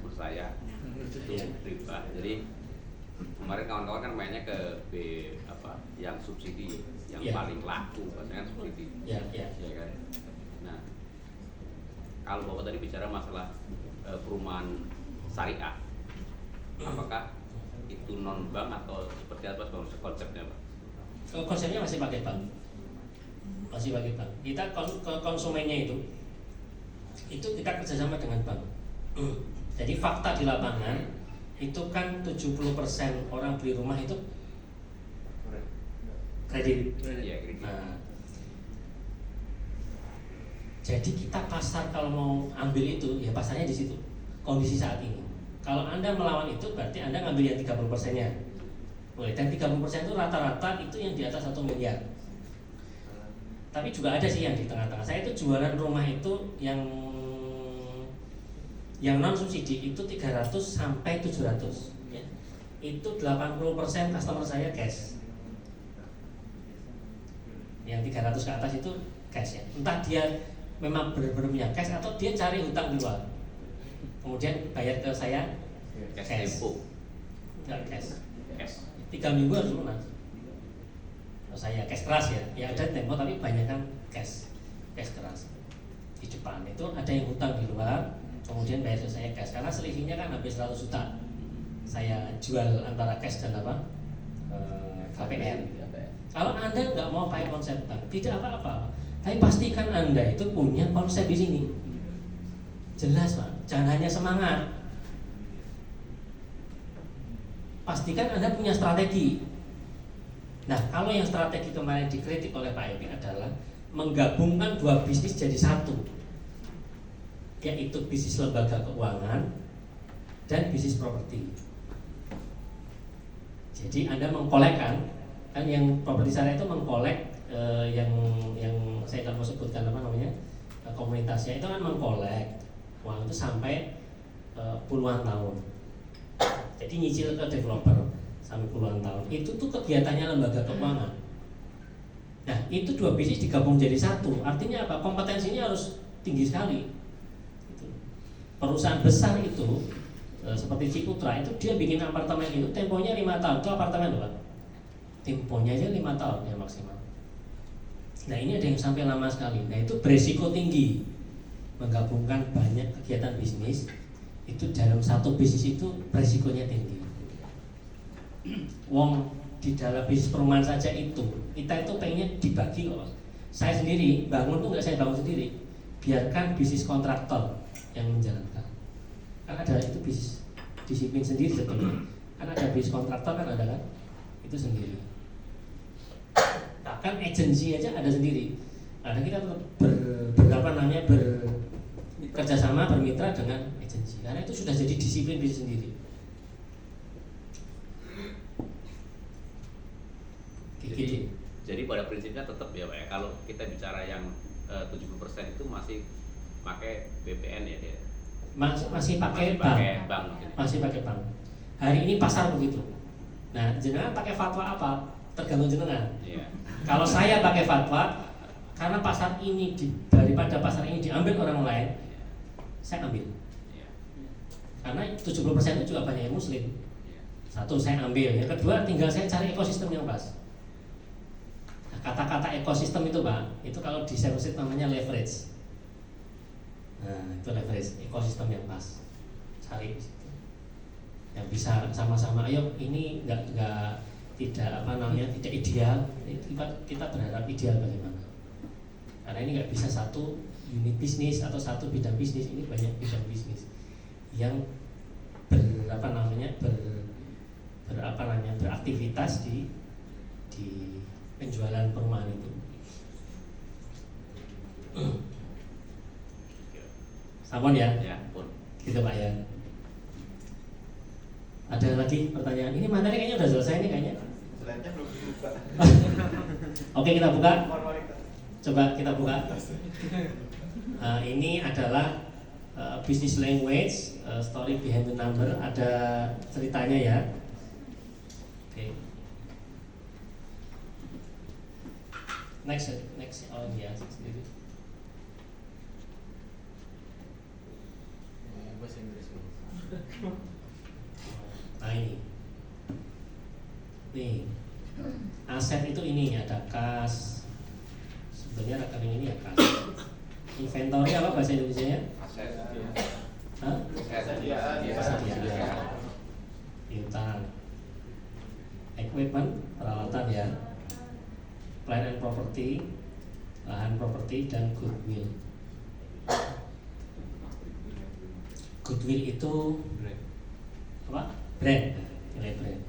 Menurut saya itu riba. Jadi kemarin kawan-kawan kan mainnya ke yang subsidi, yang Iya. paling laku, bahasanya kan subsidi. Iya, iya. Ya kan. Nah, kalau Bapak tadi bicara masalah perumahan syariah, apakah itu non bank atau seperti apa konsepnya, Pak? Konsepnya masih pakai bank. Masih pakai bank. Kita ke konsumennya itu kita kerjasama dengan bank. Jadi fakta di lapangan itu kan 70% orang beli rumah itu kredit. Iya, kredit. Nah, jadi kita pasar kalau mau ambil itu ya pasarnya di situ. Kondisi saat ini. Kalau Anda melawan itu berarti Anda ngambil yang 30%-nya. Boleh. Dan 30% itu rata-rata itu yang di atas 1 miliar. Tapi juga ada sih yang di tengah-tengah. Saya itu jualan rumah itu yang non subsidi itu 300 sampai 700 ya. Itu 80% customer saya cash. Yang 300 ke atas itu cash ya. Entah dia memang benar-benar punya cash atau dia cari hutang di luar. Kemudian bayar ke saya cash. Tempo. Enggak cash. Cash. 3 minggu harus lunas. Kalau saya cash keras ya. Ya ada tempo tapi banyak kan cash keras. Di depan itu ada yang hutang di luar, kemudian bayar ke saya cash. Karena selisihnya kan hampir 100 juta. Saya jual antara cash dan KPR. Kalau Anda nggak mau pakai konsep bank, tidak apa-apa. Tapi pastikan Anda itu punya konsep di sini. Jelas Pak, jangan hanya semangat. Pastikan Anda punya strategi. Nah, kalau yang strategi kemarin dikritik oleh Pak Yogi adalah menggabungkan dua bisnis jadi satu, yaitu bisnis lembaga keuangan dan bisnis properti. Jadi Anda mengkolekkan, kan yang properti syariah itu mengkolek yang saya tidak mau sebutkan apa namanya komunitasnya itu kan mengkolek uang itu sampai puluhan tahun. Jadi nyicil ke developer sampai puluhan tahun. Itu tuh kegiatannya lembaga keuangan. Nah, itu dua bisnis digabung jadi satu. Artinya apa? Kompetensinya harus tinggi sekali. Gitu. Perusahaan besar itu seperti Ciputra itu dia bikin apartemen itu temponya 5 tahun. Itu apartemen loh Pak. Temponya aja 5 tahun ya maksimal. Nah ini ada yang sampai lama sekali. Nah itu beresiko tinggi menggabungkan banyak kegiatan bisnis. Itu dalam satu bisnis itu beresikonya tinggi. Wong di dalam bisnis perumahan saja itu kita itu pengennya dibagi loh. Saya sendiri bangun tuh nggak saya bangun sendiri, biarkan bisnis kontraktor yang menjalankan. Kan ada itu bisnis disiplin sendiri sebetulnya. Kan ada bisnis kontraktor kan ada kan, itu sendiri. Bahkan agensi aja ada sendiri. Ada kita tetap bekerja sama bermitra dengan agensi karena itu sudah jadi disiplin bisnis sendiri. Jadi pada prinsipnya tetap ya Pak ya, kalau kita bicara yang 70% itu masih pakai BPN ya dia. Masih pakai bank. Masih pakai bank. Hari ini pasar begitu. Nah, jenengan pakai fatwa apa? Tergantung jenengan. Iya. Kalau saya pakai fatwa karena pasar ini daripada pasar ini diambil orang lain, saya ambil. Iya. Karena 70% itu juga banyak yang muslim. Iya. Satu saya ambil, yang kedua tinggal saya cari ekosistem yang pas. Kata-kata ekosistem itu Pak, itu kalau di service namanya leverage. Nah itu leverage, ekosistem yang pas. Cari yang bisa sama-sama. Ayo ini tidak ideal. Kita berharap ideal bagaimana? Karena ini nggak bisa satu unit bisnis atau satu bidang bisnis. Ini banyak bidang bisnis yang beraktivitas di penjualan perumahan itu. Sampun ya? Ya, pun. Gitu Pak ya. Ada lagi pertanyaan? Ini materi kayaknya udah selesai nih kayaknya. Slide-nya belum dibuka. Oke kita buka. Coba kita buka. Ini adalah business language, story behind the number. Ada ceritanya ya. Oke. Next. Oh iya sendiri. Bahasa Inggris. Nah ini. Nih. Aset itu ini ada kas. Sebenarnya rekening ini ya kas. Inventory apa bahasa Indonesia-nya? Aset. Hah? Kesediaan. Piutang. Equipment, peralatan ya. Plant and property, lahan properti dan goodwill. Goodwill itu apa? Brand, nilai brand.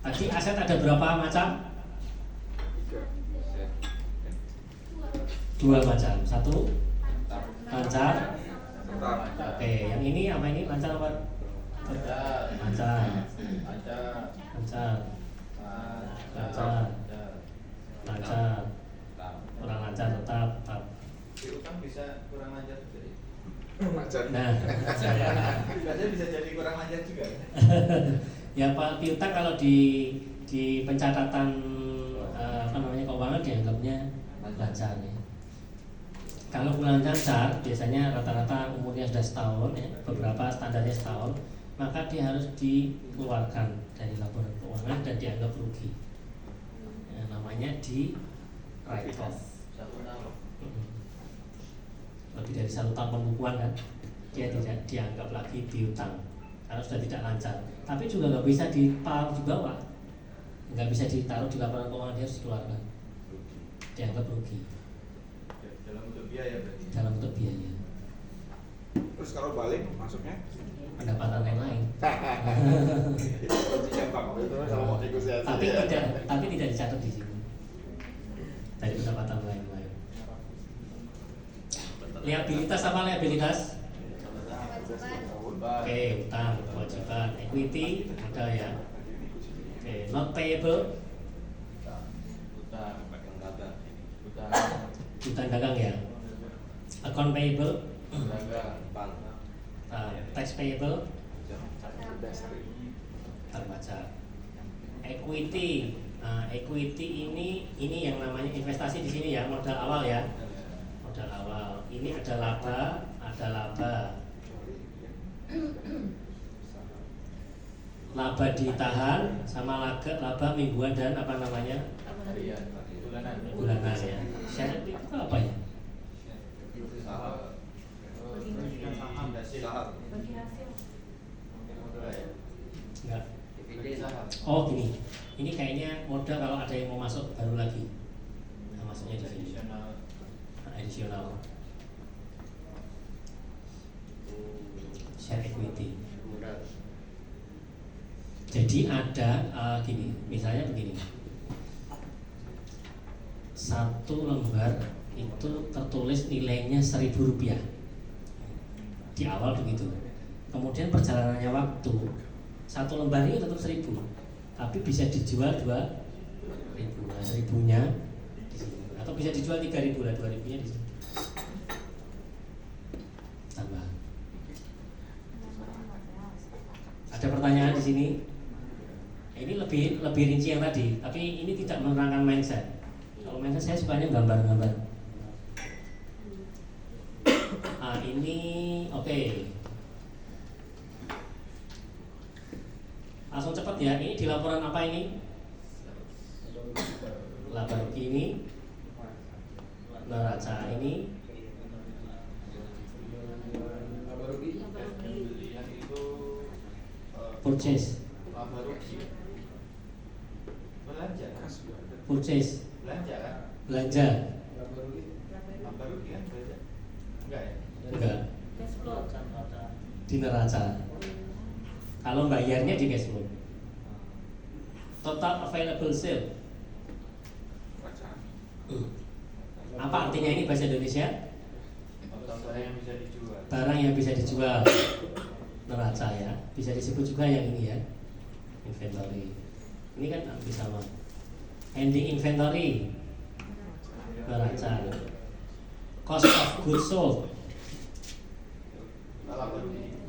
Tadi aset ada berapa macam? 2 macam. Satu lancar. Oke, yang ini apa ini? Lancar apa? Lancar. Kurang lancar tetap. Piutang bisa kurang lancar juga ya? Nah, Biasanya bisa jadi kurang lancar juga. ya Pak, piutang kalau di pencatatan keuangan dianggapnya lancar ya. Kalau kurang lancar biasanya rata-rata umurnya sudah setahun ya, beberapa standarnya setahun, maka dia harus dikeluarkan dari laporan keuangan dan dianggap rugi. Ya, namanya di write off. Lebih dari 1 tahun pembukuan kan, dia tidak dianggap lagi piutang karena sudah tidak lancar. Tapi juga nggak bisa ditaruh di bawah, nggak bisa ditaruh di laporan keuangan, dia harus dikeluarkan, dianggap rugi. Dalam bentuk biaya berarti. Dalam bentuk biaya. Terus kalau balik masuknya? Pendapatan yang lain. Itu kuncinya Bang. Itu kalau mau negosiasi. Tapi tidak dicatat di sini. Dari pendapatan lain. Liabilitas apa liabilitas? Oke, utang, kewajiban, equity ada ya. Oke, not payable. Utang dagang ya. Account payable. Tax payable. Utang pajak. Equity Equity ini yang namanya investasi di sini ya, modal awal ya. Modal awal. Ini ada laba. Laba ditahan sama laba mingguan dan apa namanya? Bulanan ya. Syarat itu apa ya? Bagi hasil. Enggak. Oh gini. Ini kayaknya modal kalau ada yang mau masuk baru lagi. Nah, masuknya di sini. Additional. Share equity. Jadi ada gini, misalnya begini. Satu lembar itu tertulis nilainya Rp1.000 di awal begitu. Kemudian perjalanannya waktu, satu lembar ini tetap 1.000, tapi bisa dijual 2.000. Nah, 1.000-nya di sini. Atau bisa dijual 3.000 lah, 2.000-nya di sini. Tambah. Ada pertanyaan di sini? Ini lebih rinci yang tadi, tapi ini tidak menerangkan mindset. Kalau mindset saya sukanya gambar-gambar. Ini oke. Langsung cepat ya. Ini di laporan apa ini? Laba rugi ini, neraca ini, purchase, purchase, belanja, enggak, Cash flow. di neraca. Kalau bayarnya di cash flow. Total available sale. Apa artinya ini bahasa Indonesia? Barang yang bisa dijual. Neraca ya. Bisa disebut juga yang ini ya. Inventory. Ini kan hampir sama. Ending inventory. Neraca. Cost of goods sold.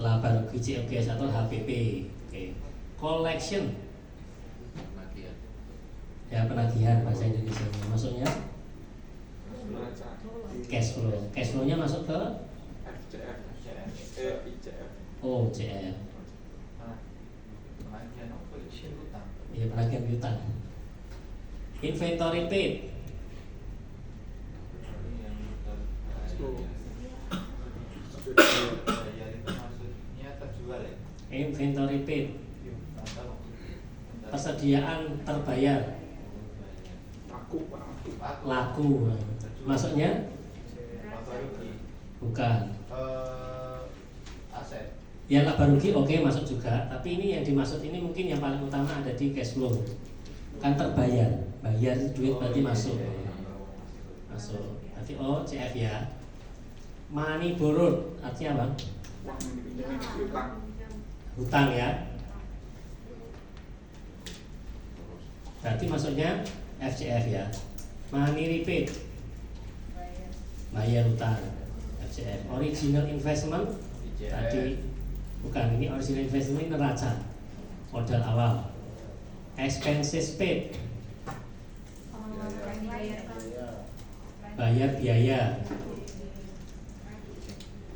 Laba rugi COGS atau HPP. Oke. Collection. Ya, penagihan bahasa Indonesia. Maksudnya cash flow. Cash flow-nya masuk ke CF. Ya, penagihan piutang. Inventory paid. Inventory paid. Persediaan terbayar. Laku. Masuknya? Bukan. Aset. Ya laba rugi oke, masuk juga. Tapi ini yang dimaksud ini mungkin yang paling utama ada di cash flow. Kan terbayar. Bayar duit berarti masuk. Masuk. Berarti CF ya. Money borrowed artinya apa? Hutang ya. Berarti masuknya FCF ya. Money repaid. Bayar hutang. FCF. Original investment tadi bukan, ini original investment ini neraca. Modal awal. Expenses paid. Bayar biaya.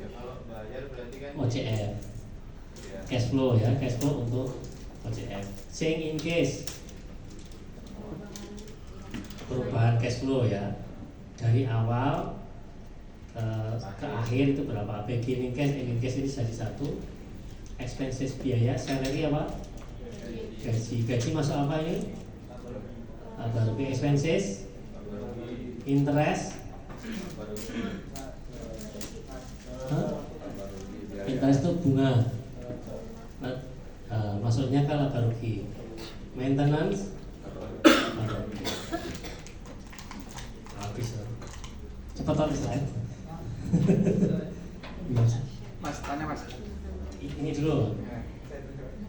Ya, kalau bayar berarti kan OCF. Cash flow ya, cash flow untuk OCF. Change in case. Perubahan cash flow ya. Dari awal ke akhir itu berapa? Beginning cash, ending cash ini jadi satu. Expenses biaya, salary apa? Gaji masuk apa ini? Laba rugi. Expenses, interest, interest itu bunga. Maksudnya kan laba rugi. Maintenance, laba rugi. Habis. Cepat habis lah. Mas, tanya Mas. Ini dulu.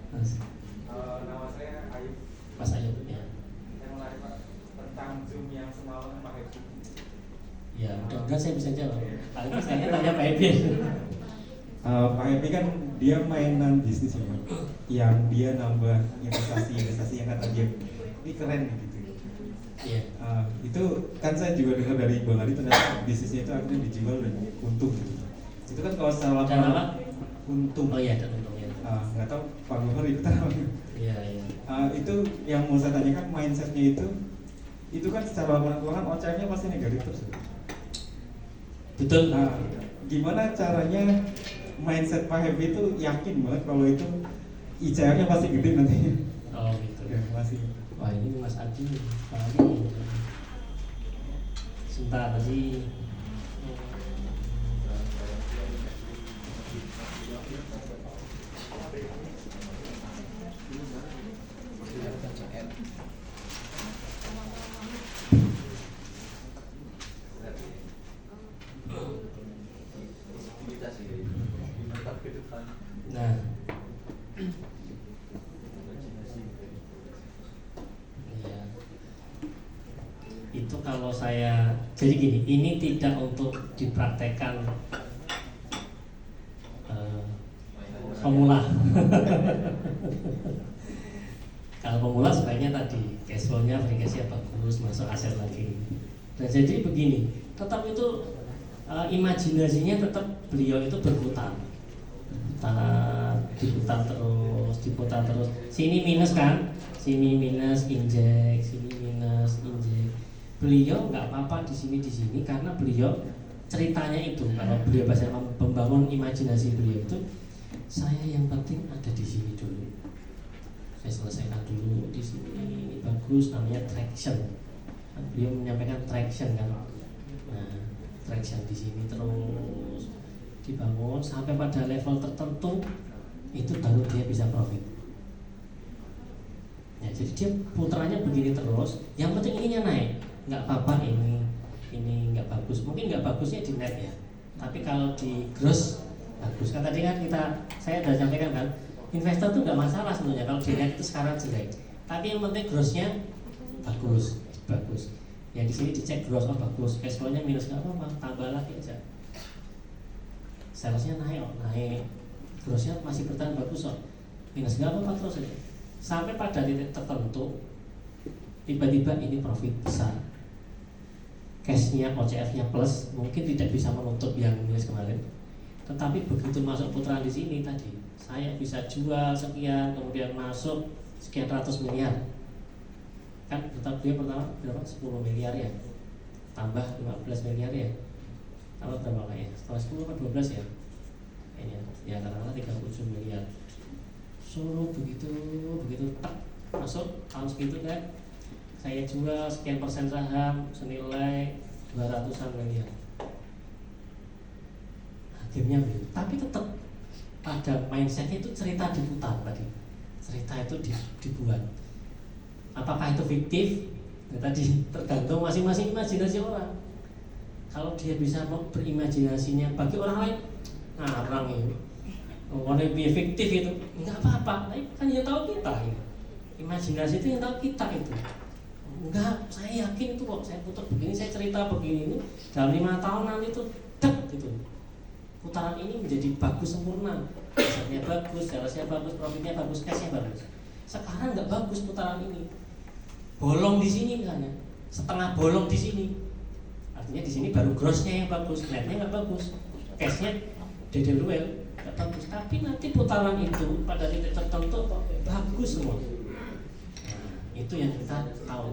Mas. Nama saya Ayub. Mas Ayub ya. Saya mau nanya Pak tentang Zoom yang semalam Pak Happy. Ya, mudah-mudahan saya bisa jawab. Paling saya tanya Pak Happy. Pak Happy kan dia mainan bisnis ya Pak, yang dia nambah investasi yang kata dia ini keren gitu. Iya. Itu kan saya juga dengar dari Bang Ali ternyata bisnisnya itu akhirnya dijual dan untung gitu. Itu kan kalau secara Dan apa? untung. Oh iya, dan untungnya. Nggak tahu Pak Gubernur ikutan apa? Iya, iya. Itu yang mau saya tanyakan mindsetnya itu kan secara laporan keuangan OCF-nya pasti negatif terus. Betul. Gimana caranya mindset Pak Happy itu yakin banget kalau itu ICR-nya pasti gede nantinya? Oh gitu. Ya, masih. Wah ini Mas Adi, kami sebentar tadi. Nah, iya. Itu kalau saya jadi gini, ini tidak untuk dipraktekkan pemula. Kalau pemula sebaiknya tadi cash flow-nya, free cash-nya bagus, masuk aset lagi. Dan jadi begini, tetap itu imajinasinya tetap beliau itu berputar, diputar terus. Sini minus kan, sini minus injek, sini minus injek. Beliau nggak apa-apa di sini karena beliau ceritanya itu, kalau beliau bahasa membangun imajinasi beliau itu, saya yang penting ada di sini dulu. Saya selesaikan dulu di sini, ini bagus, namanya traction. Beliau menyampaikan traction kan. Nah, traction di sini terus dibangun sampai pada level tertentu itu baru dia bisa profit. Ya, jadi dia putarannya begini terus. Yang penting ininya naik, nggak apa-apa ini nggak bagus. Mungkin nggak bagusnya di net ya, tapi kalau di gross bagus. Kan tadi kan saya sudah sampaikan kan, investor tuh nggak masalah sebenarnya kalau di net itu sekarang jelek. Tapi yang penting grossnya bagus. Ya di sini dicek gross, oh bagus, cash flow-nya minus nggak apa-apa, tambah lagi aja. Salesnya naik, grossnya masih bertahan bagus kok, minus nggak apa-apa terus aja. Sampai pada titik tertentu, tiba-tiba ini profit besar, cashnya, OCF-nya plus, mungkin tidak bisa menutup yang minus kemarin. Tetapi begitu masuk putaran di sini tadi, saya bisa jual sekian, kemudian masuk sekian ratus miliar. Kan dia pertama berapa? 10 miliar ya, tambah 15 miliar ya, tambah berapa kayaknya? Setelah 10 atau 12 ya? Kayaknya ya katakanlah 37 miliar. Suruh begitu tak masuk tahun segitu kan, saya jual sekian persen saham senilai 200-an miliar. Akhirnya begitu. Tapi tetap pada mindsetnya itu cerita diputar tadi, cerita itu dibuat. Apakah itu fiktif? Ya, tadi tergantung masing-masing imajinasi orang. Kalau dia bisa berimajinasinya bagi orang lain, orang ini lebih fiktif itu nggak apa-apa. Tapi kan yang tahu kita ini. Imajinasi itu yang tahu kita itu. Enggak, saya yakin itu kok. Saya putar begini, saya cerita begini ini dalam 5 tahun nanti itu gitu. Putaran ini menjadi bagus sempurna. Asetnya bagus, salesnya bagus, profitnya bagus, cashnya bagus. Sekarang nggak bagus putaran ini. Bolong di sini misalnya, setengah bolong di sini. Artinya di sini baru grossnya yang bagus, netnya nggak bagus, cashnya dedeluel nggak bagus. Tapi nanti putaran itu pada titik tertentu bagus semua. Nah, itu yang kita tahu.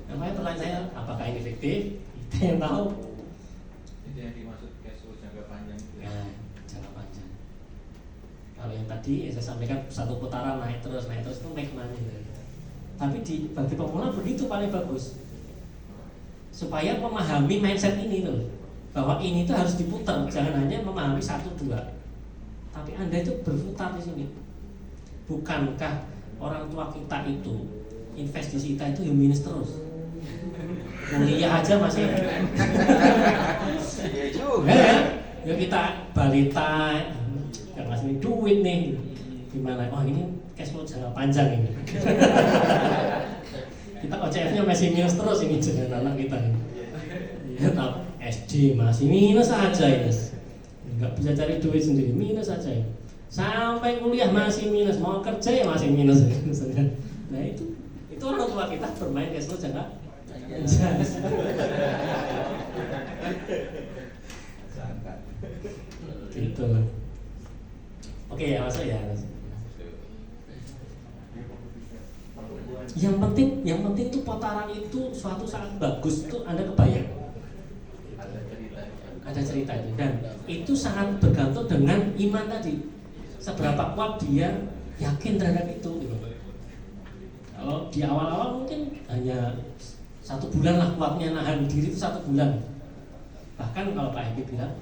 Namanya pertanyaan saya, apakah ini fiktif? Kita yang tahu. Itu yang dimaksud cash flow jangka panjang itu. Ya, jangka panjang. Kalau yang tadi saya sampaikan satu putaran naik terus itu make money. Tapi bagi pemula begitu paling bagus, supaya memahami mindset ini loh, bahwa ini tuh harus diputar, jangan hanya memahami 1-2, tapi Anda itu berputar di sini. Bukankah orang tua kita itu investasi kita itu yang minus terus? Kuliah aja masih ya kita balita nggak ngasih duit nih, gimana? Oh ini cash flow jangka panjang ini. Kita OCF-nya masih minus terus ini dengan anak kita ini. Ya, SD masih minus aja ini. Nggak bisa cari duit sendiri, minus aja ini. Sampai kuliah masih minus, mau kerja ya masih minus. Nah itu orang tua kita bermain cash flow jangka Jas. Gitu. Oke ya, masuk ya. Yang penting tuh putaran itu suatu saat bagus tuh Anda kebayang. Ada cerita itu dan itu sangat bergantung dengan iman tadi. Seberapa kuat dia yakin terhadap itu gitu. Kalau di awal-awal mungkin hanya 1 bulan lah kuatnya nahan diri itu 1 bulan. Bahkan kalau Pak Edi bilang,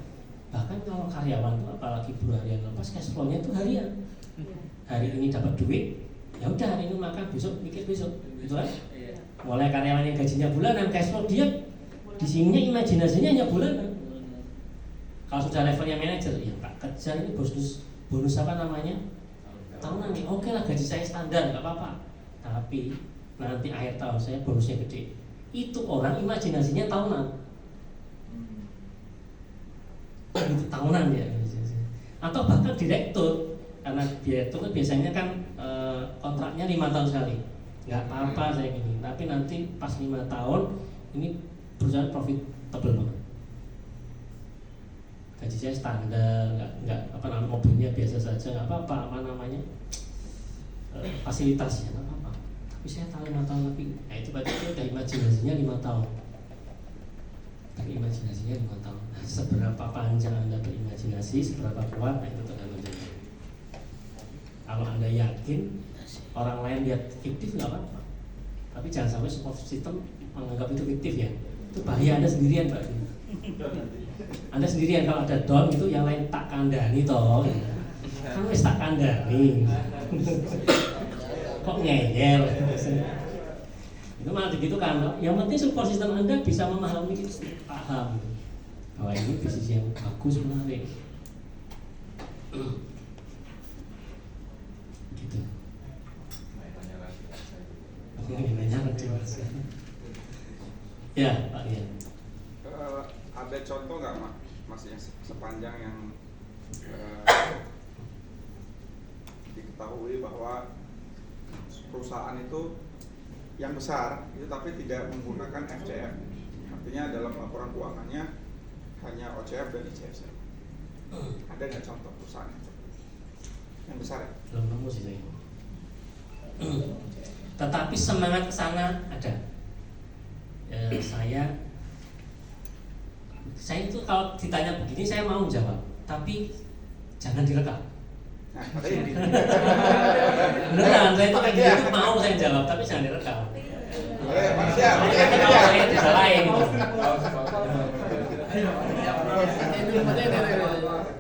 bahkan kalau karyawan itu apalagi buruh harian lepas cash flow-nya itu harian. Hari ini dapat duit, ya udah hari ini makan, besok mikir besok, gitu kan? Mulai karyawan yang gajinya bulanan, cash flow dia di sininya imajinasinya hanya bulanan. Kalau sudah levelnya manajer, ya Pak kejar ini bonus apa namanya? Tahunan nih, oke lah gaji saya standar, nggak apa-apa. Tapi nanti akhir tahun saya bonusnya gede. Itu orang imajinasinya tahunan. Itu tahunan ya. Atau bahkan direktur, karena direktur kan biasanya kan kontraknya 5 tahun sekali. Nggak apa-apa saya gini. Tapi nanti pas 5 tahun ini perusahaan profitable banget. Gaji saya standar, nggak apa namanya mobilnya biasa saja, nggak apa-apa, apa namanya fasilitasnya nggak apa-apa. Tapi saya tahu 5 tahun lebih, nah itu berarti dia udah imajinasinya 5 tahun. Tapi imajinasinya 5 tahun. Nah, seberapa panjang Anda berimajinasi, seberapa kuat, nah itu tergantung Anda. Kalau Anda yakin orang lain lihat fiktif nggak apa-apa. Tapi jangan sampai support system menganggap itu fiktif ya. Itu bahaya Anda sendirian berarti. Anda sendirian kalau ada down itu yang lain tak kandani toh. Kan wis tak kandani. Kok ngeyel. Itu malah begitu kan. Yang penting support system Anda bisa memahami itu, paham bahwa ini bisnis yang bagus menarik. Gitu. Ya, Pak Rian. Ada contoh nggak Mas yang sepanjang yang diketahui bahwa perusahaan itu yang besar itu tapi tidak menggunakan FCF, artinya dalam laporan keuangannya hanya OCF dan ICF saja. Ada nggak contoh perusahaan yang besar? Belum nemu sih saya. Tetapi semangat ke sana ada. Saya itu kalau ditanya begini saya mau jawab, tapi jangan direkam. Nah, makanya Beneran, saya itu kayak gitu mau saya jawab, tapi jangan direkam. siap. Nanti kalau saya disalahin gitu.